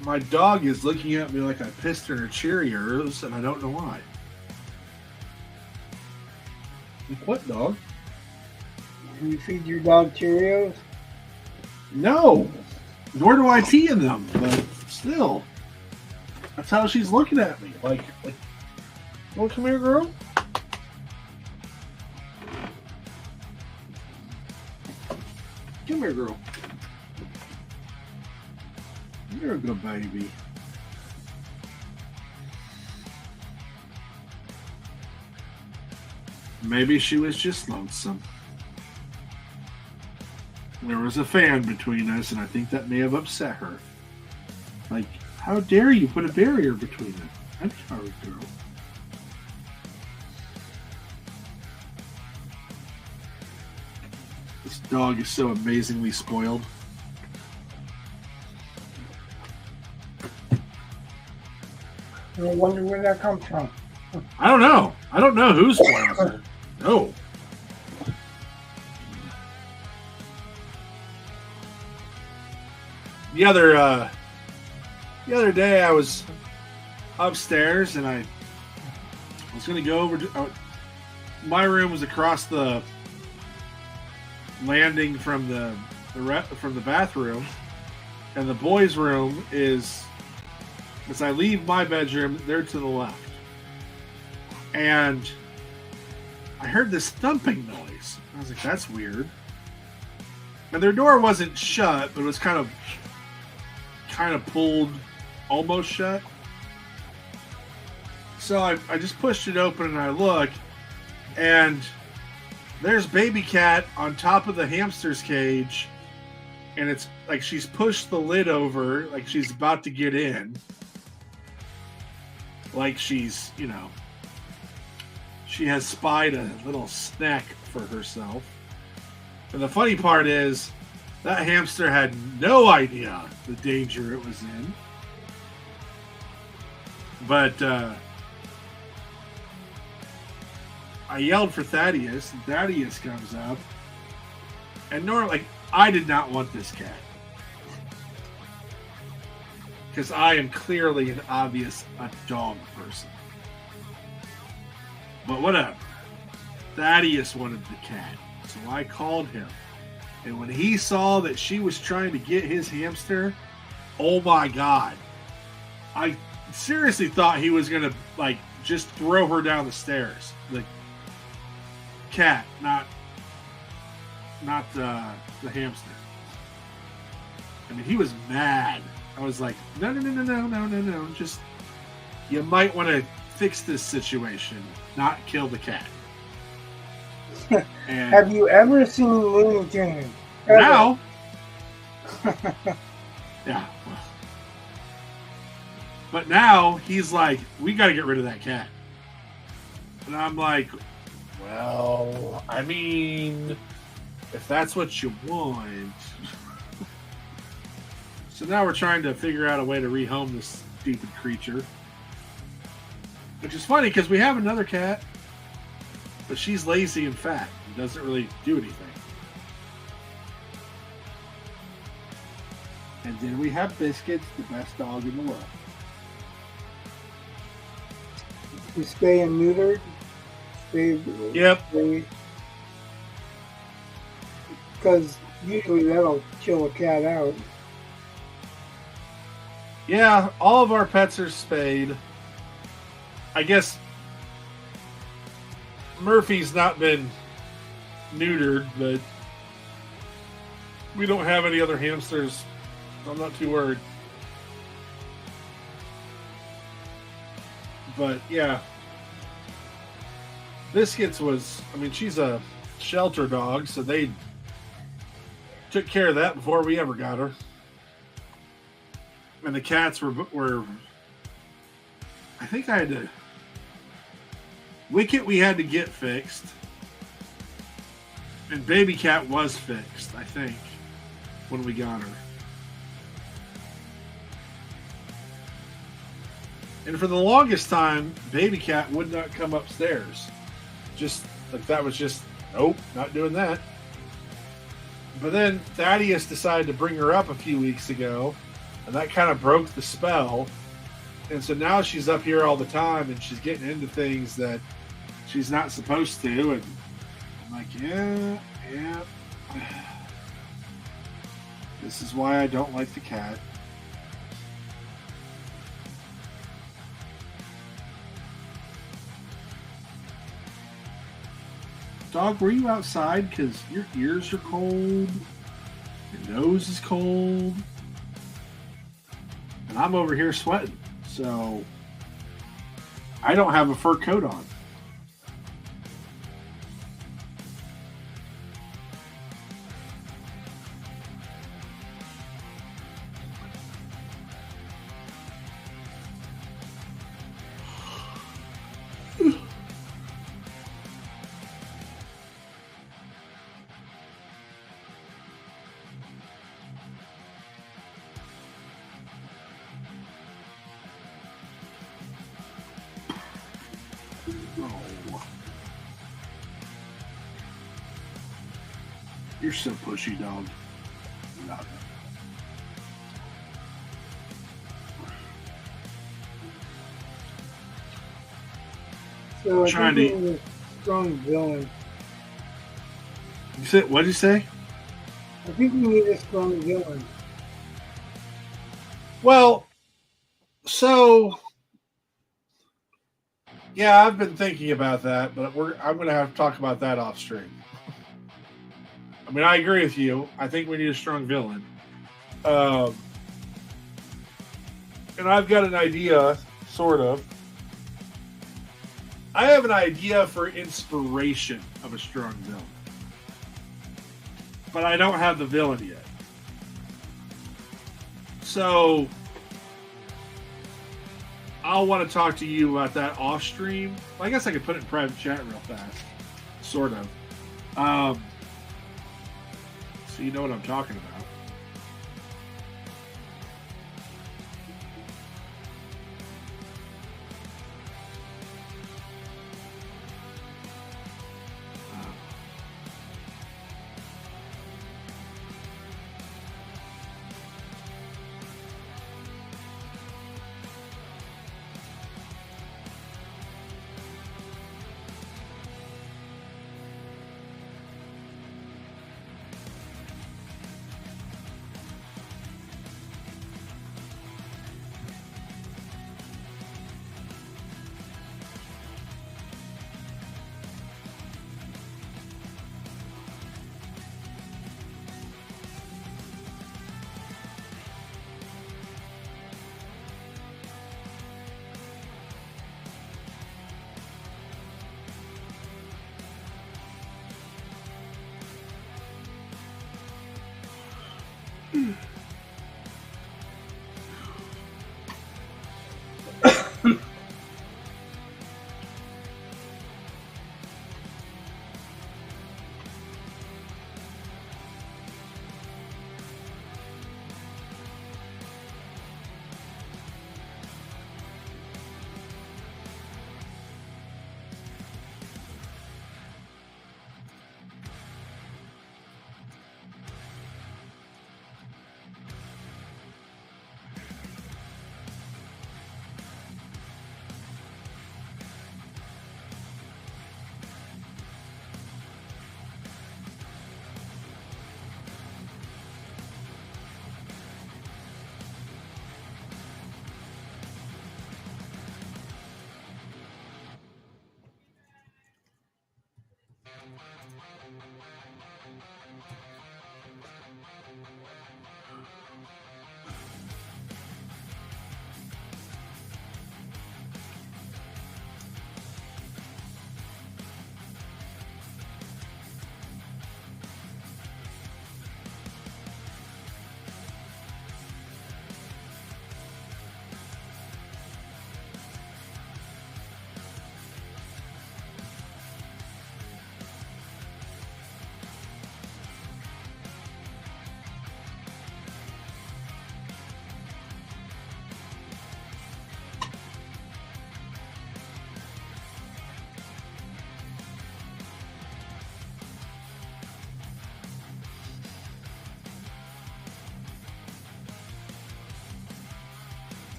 My dog is looking at me like I pissed her in her Cheerios, and I don't know why. Like, what, dog? You feed your dog Cheerios? No! Nor do I pee in them, but still. That's how she's looking at me. Like well, come here, girl. Come here, girl. You're a good baby. Maybe she was just lonesome. There was a fan between us, and I think that may have upset her. Like, how dare you put a barrier between us? I'm sorry, girl. This dog is so amazingly spoiled. I wonder where that comes from. I don't know. I don't know who's spoiled her. No. The other day I was upstairs and I was going to go over to my room was across the landing from the bathroom, and the boys' room is, as I leave my bedroom, they're to the left. And I heard this thumping noise. I was like, that's weird. And their door wasn't shut, but it was kind of pulled almost shut. So I just pushed it open and I look, and there's baby cat on top of the hamster's cage, and it's like she's pushed the lid over, like she's about to get in. Like she's, she has spied a little snack for herself. And the funny part is, that hamster had no idea the danger it was in. But I yelled for Thaddeus, and Thaddeus comes up. And normally, I did not want this cat. Because I am clearly and obvious a dog person. But whatever. Thaddeus wanted the cat. So I called him. And when he saw that she was trying to get his hamster, oh my God. I seriously thought he was going to, just throw her down the stairs. The cat, not the hamster. I mean, he was mad. I was like, no. Just, you might want to fix this situation, not kill the cat. And have you ever seen Looney Tunes? Now, yeah. But now he's like, we got to get rid of that cat. And I'm like, well, I mean, if that's what you want. So now we're trying to figure out a way to rehome this stupid creature. Which is funny because we have another cat, but she's lazy and fat and doesn't really do anything. And then we have Biscuits, the best dog in the world. You spay and neutered? Yep. Because usually that'll kill a cat out. Yeah, all of our pets are spayed. I guess Murphy's not been neutered, but we don't have any other hamsters. I'm not too worried. But yeah, Biscuits was, I mean, she's a shelter dog, so they took care of that before we ever got her. And the cats were I think I had to, Wicket we had to get fixed. And Baby Cat was fixed, I think, when we got her. And for the longest time, Baby Cat would not come upstairs. Just like that was just, nope, not doing that. But then Thaddeus decided to bring her up a few weeks ago, and that kind of broke the spell. And so now she's up here all the time, and she's getting into things that she's not supposed to. And I'm like, yeah. This is why I don't like the cat. Dog, were you outside? Because your ears are cold. Your nose is cold. And I'm over here sweating. So I don't have a fur coat on. You're so pushy, dog. Love it. So I Trying think to- we need a strong villain. You said, what did you say? I think we need a strong villain. Well, so yeah, I've been thinking about that, but I'm going to have to talk about that off stream. I mean, I agree with you. I think we need a strong villain. And I've got an idea, sort of. I have an idea for inspiration of a strong villain. But I don't have the villain yet. So I'll want to talk to you about that off stream. Well, I guess I could put it in private chat real fast. Sort of. So you know what I'm talking about.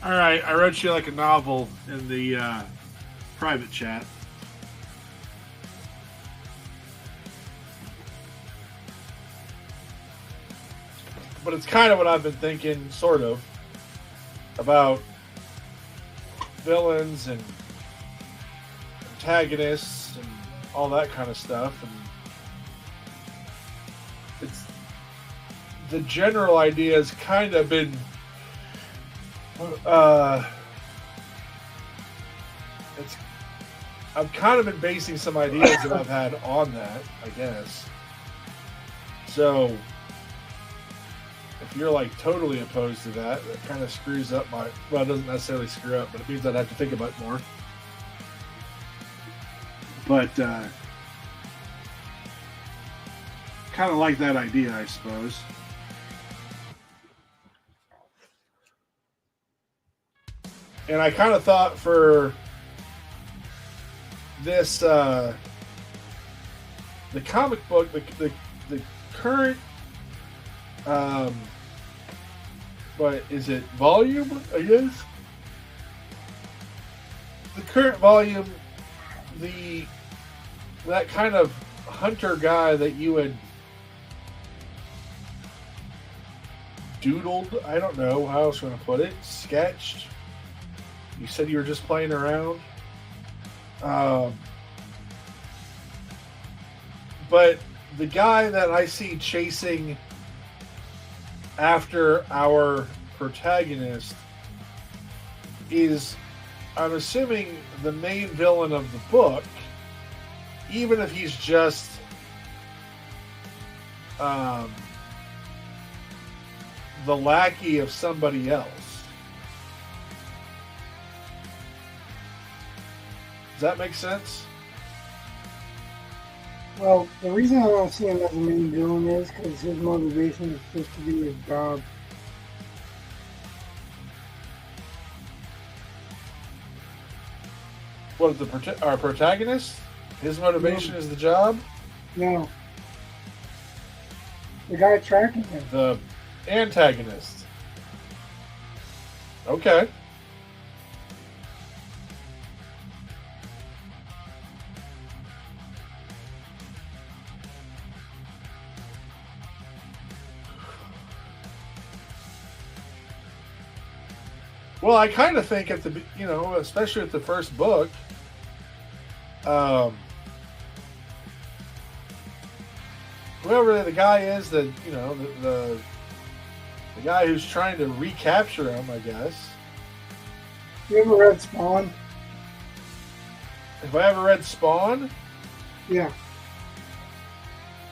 All right, I wrote you like a novel in the private chat. But it's kind of what I've been thinking, sort of, about villains and antagonists and all that kind of stuff. And it's the general idea has kind of been I've kind of been basing some ideas that I've had on that, I guess. So if you're like totally opposed to that, that kind of screws up my, well, it doesn't necessarily screw up, but it means I'd have to think about it more. But kind of like that idea, I suppose. And I kind of thought for this, the comic book, the current, what is it, volume, I guess? The current volume, that kind of hunter guy that you had doodled, I don't know how else I'm going to put it, sketched. You said you were just playing around. But the guy that I see chasing after our protagonist is, I'm assuming, the main villain of the book, even if he's just the lackey of somebody else. Does that make sense? Well, the reason I don't see him as the main villain is because his motivation is supposed to be his job. What, our protagonist? His motivation is the job? No. The guy tracking him. The antagonist. Okay. Well, I kind of think at the, especially at the first book, whoever the guy is that, the guy who's trying to recapture him, I guess. You ever read Spawn? Have I ever read Spawn? Yeah.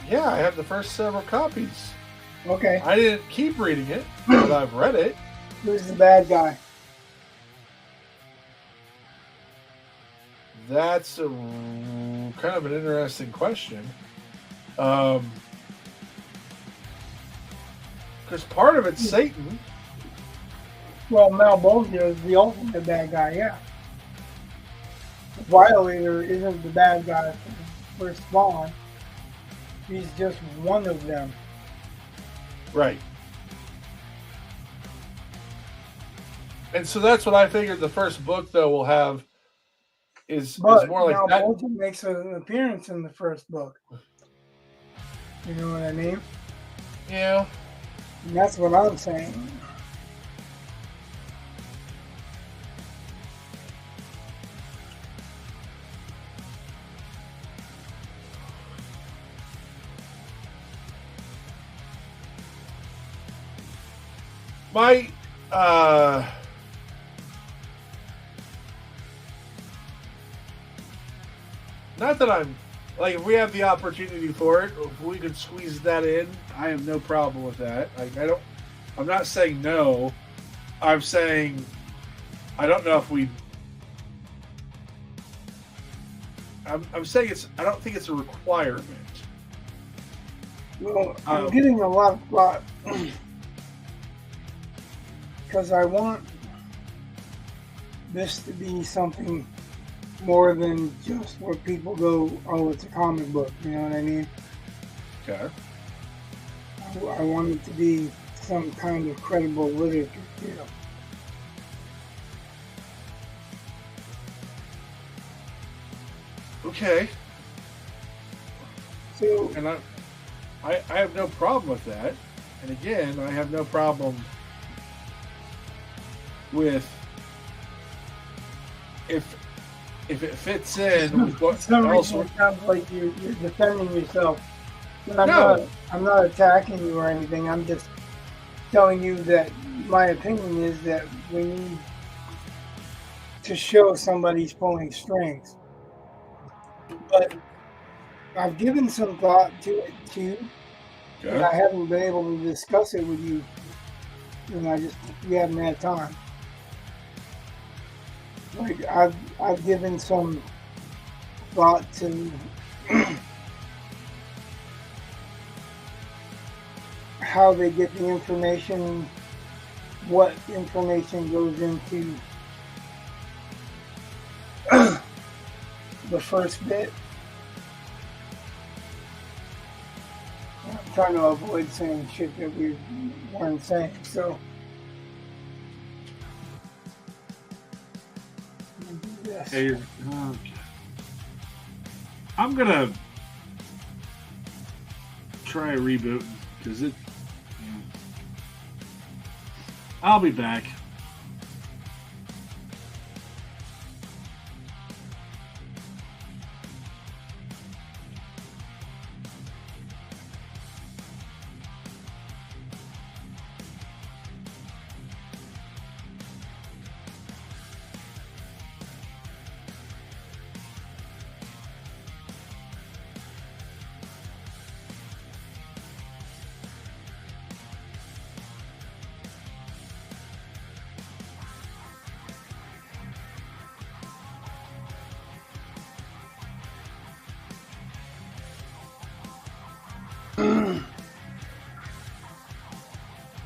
Yeah, I have the first several copies. Okay. I didn't keep reading it, but I've read it. Who's the bad guy? That's a kind of an interesting question. Because part of it's Satan. Well, Malbolgia is the ultimate bad guy, yeah. The Violator isn't the bad guy for Spawn. He's just one of them. Right. And so that's what I figured the first book, though, will have is more like that. Malbolgia makes an appearance in the first book. You know what I mean? Yeah. And that's what I'm saying. My not that I'm like, if we have the opportunity for it, if we could squeeze that in, I have no problem with that. I'm not saying no. I'm saying I don't know if we. I'm saying I don't think it's a requirement. Well, I'm getting a lot of thought because I want this to be something more than just where people go, oh, it's a comic book. You know what I mean? Okay. I want it to be some kind of credible literature. Okay. So, And I have no problem with that. And again, I have no problem with if it fits in with for what some else. reason, it sounds like you're defending yourself. And No. I'm not attacking you or anything. I'm just telling you that my opinion is that we need to show somebody's pulling strings. But I've given some thought to it too, but Okay. I haven't been able to discuss it with you. And we haven't had time. Like I've given some thought to how they get the information, what information goes into the first bit. I'm trying to avoid saying shit that we weren't saying, so yes. Okay. I'm gonna try rebooting because it. I'll be back.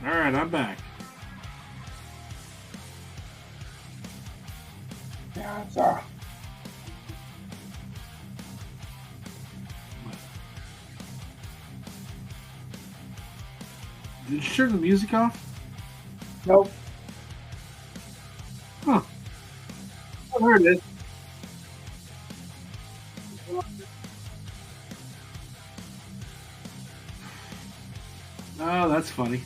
All right, I'm back. Yeah, it's Did you turn the music off? nope. Huh. Oh, there it is. Oh, that's funny.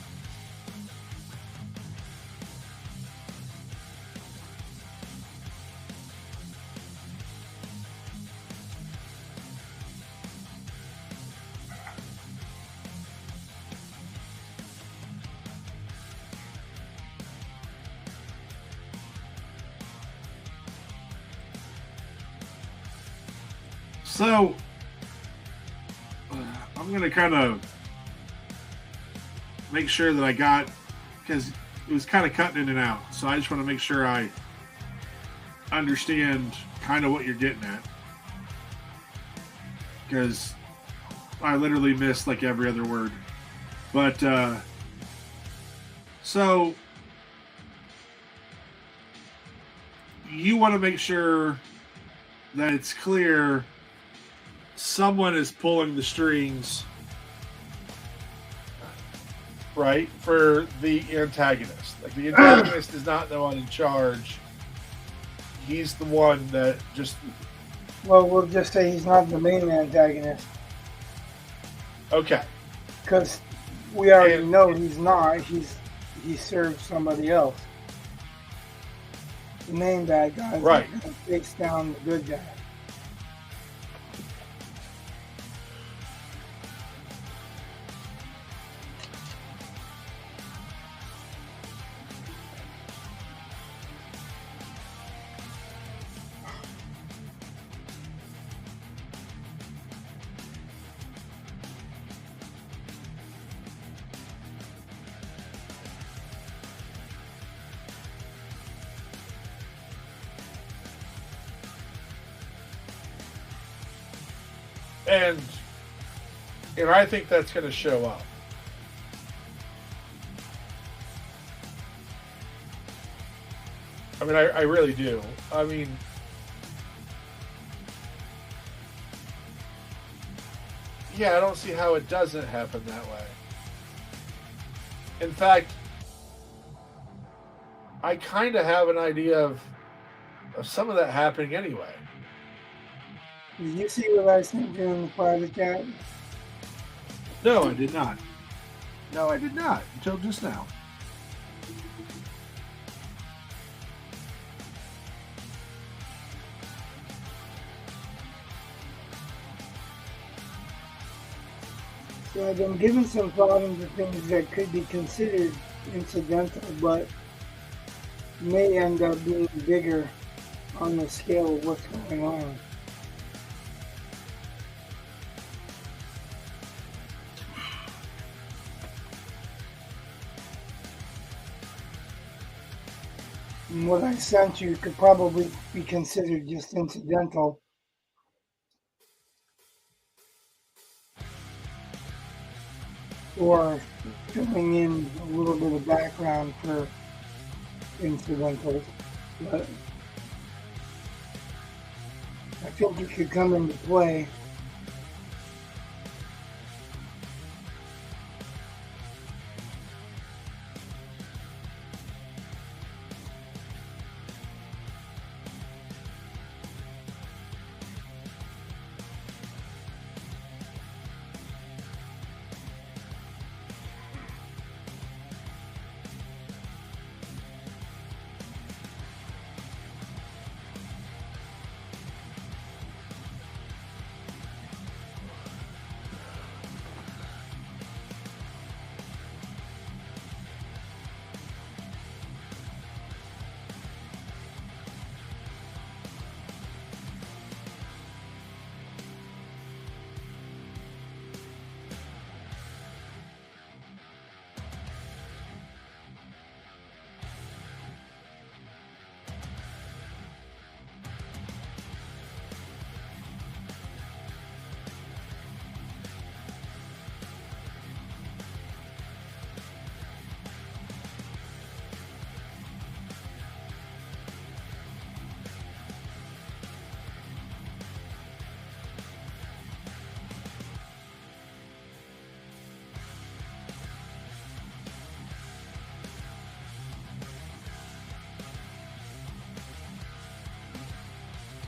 So, I'm going to kind of make sure that I got, because it was kind of cutting in and out. So I just want to make sure I understand kind of what you're getting at. Because I literally missed like every other word. But, so you want to make sure that it's clear someone is pulling the strings, right, for the antagonist. Like the antagonist is not the one in charge. He's the one that just. Well, we'll just say he's not the main antagonist. Okay. Because we already know he's not. He serves somebody else. The main bad guy is right. going to face down the good guy. And I think that's going to show up. I mean, I really do. I mean, yeah, I don't see how it doesn't happen that way. In fact, I kind of have an idea of some of that happening anyway. Did you see what I sent you in the private chat? No, I did not. No, I did not until just now. So I've been given some thought into things that could be considered incidental, but may end up being bigger on the scale of what's going on. And what I sent you could probably be considered just incidental. Or filling in a little bit of background for incidentals. But I think it could come into play.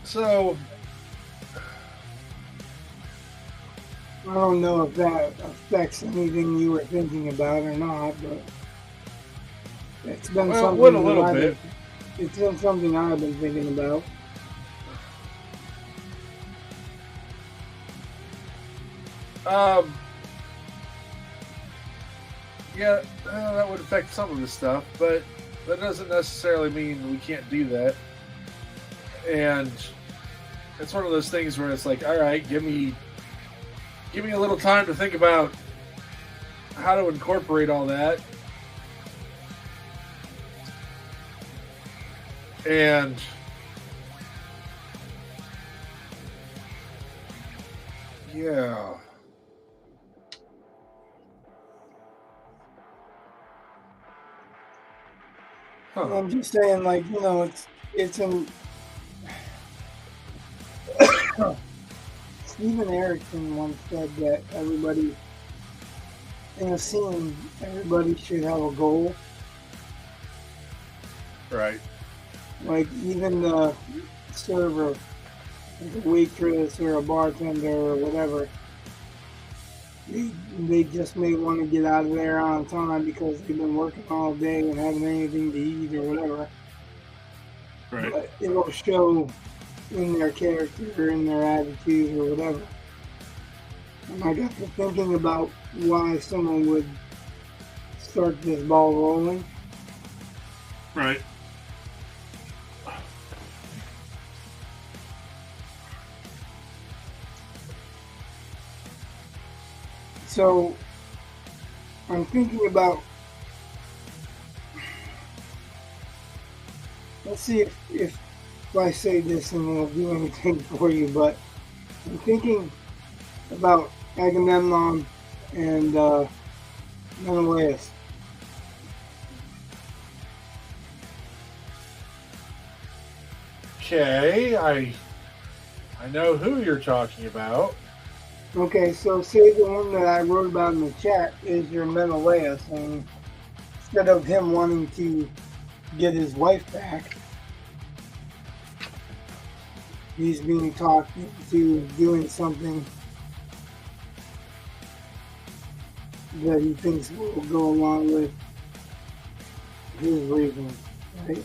So, I don't know if that affects anything you were thinking about or not, but it's been well, something what a little bit. It's been something I've been thinking about. Yeah, that would affect some of the stuff, but that doesn't necessarily mean we can't do that. And it's one of those things where it's like, all right, give me a little time to think about how to incorporate all that. And yeah. Huh. I'm just saying, like, you know, it's an Stephen Erickson once said that everybody in a scene, everybody should have a goal. Right. Like even the server, like a waitress or a bartender or whatever, they just may want to get out of there on time because they've been working all day and haven't anything to eat or whatever. Right. But it'll show in their character or in their attitude or whatever. And I got to thinking about why someone would start this ball rolling. Right. So I'm thinking about, let's see if I say this and it'll do anything for you, but I'm thinking about Agamemnon and Menelaus. Okay, I know who you're talking about. Okay, so say the one that I wrote about in the chat is your Menelaus, and instead of him wanting to get his wife back, he's being talked into doing something that he thinks will go along with his reasoning, right?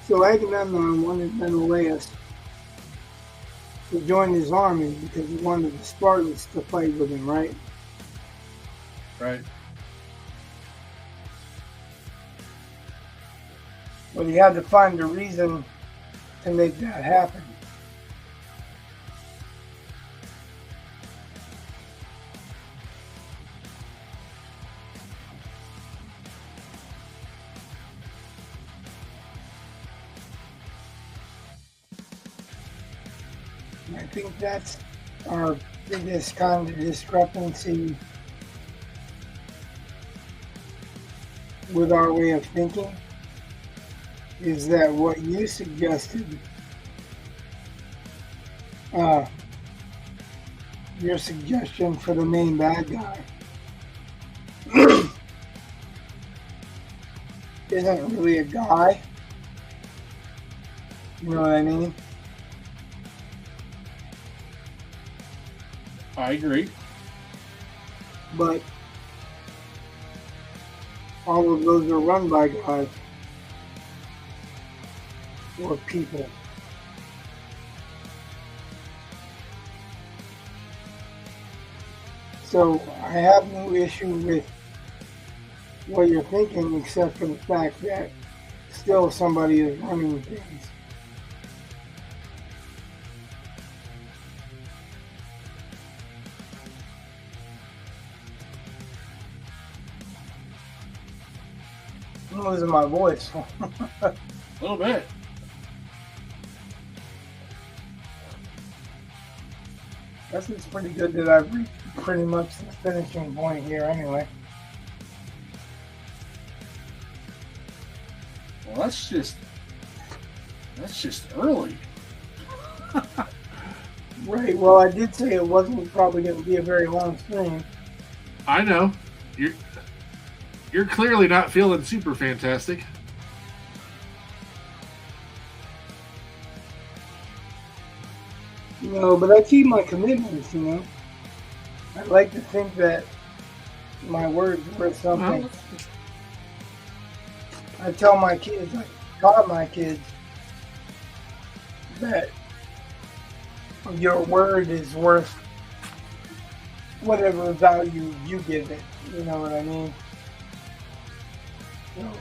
So Agamemnon wanted Menelaus to join his army because he wanted the Spartans to fight with him, right? Right. But he had to find a reason to make that happen. I think that's our biggest kind of discrepancy with our way of thinking, is that what you suggested, your suggestion for the main bad guy, isn't really a guy. You know what I mean? I agree. But all of those are run by guys or people. So I have no issue with what you're thinking, except for the fact that still somebody is running things. I'm losing my voice. A little bit. Guess it's pretty good that I've reached pretty much the finishing point here anyway. Well, that's just early. Right, well, I did say it wasn't probably going to be a very long stream. I know. You're clearly not feeling super fantastic. No, but I keep my commitments, you know. I like to think that my word's worth something. Well, I tell my kids, I taught my kids that your word is worth whatever value you give it. You know what I mean? So,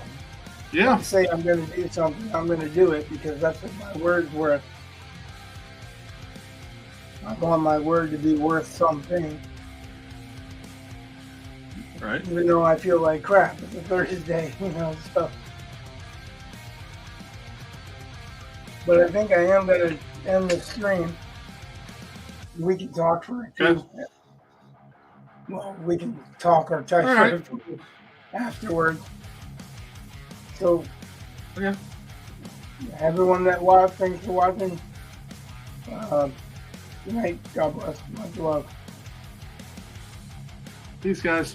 yeah. if I say I'm going to do something, I'm going to do it because that's what my word's worth. I want my word to be worth something. Right. Even though I feel like crap, it's a Thursday, you know, so. But I think I am going to end the stream. We can talk for a few. Well, we can talk or text right. for a few afterwards. So, okay. Everyone that watched, thanks for watching. Good night. God bless. Much love. Peace, guys.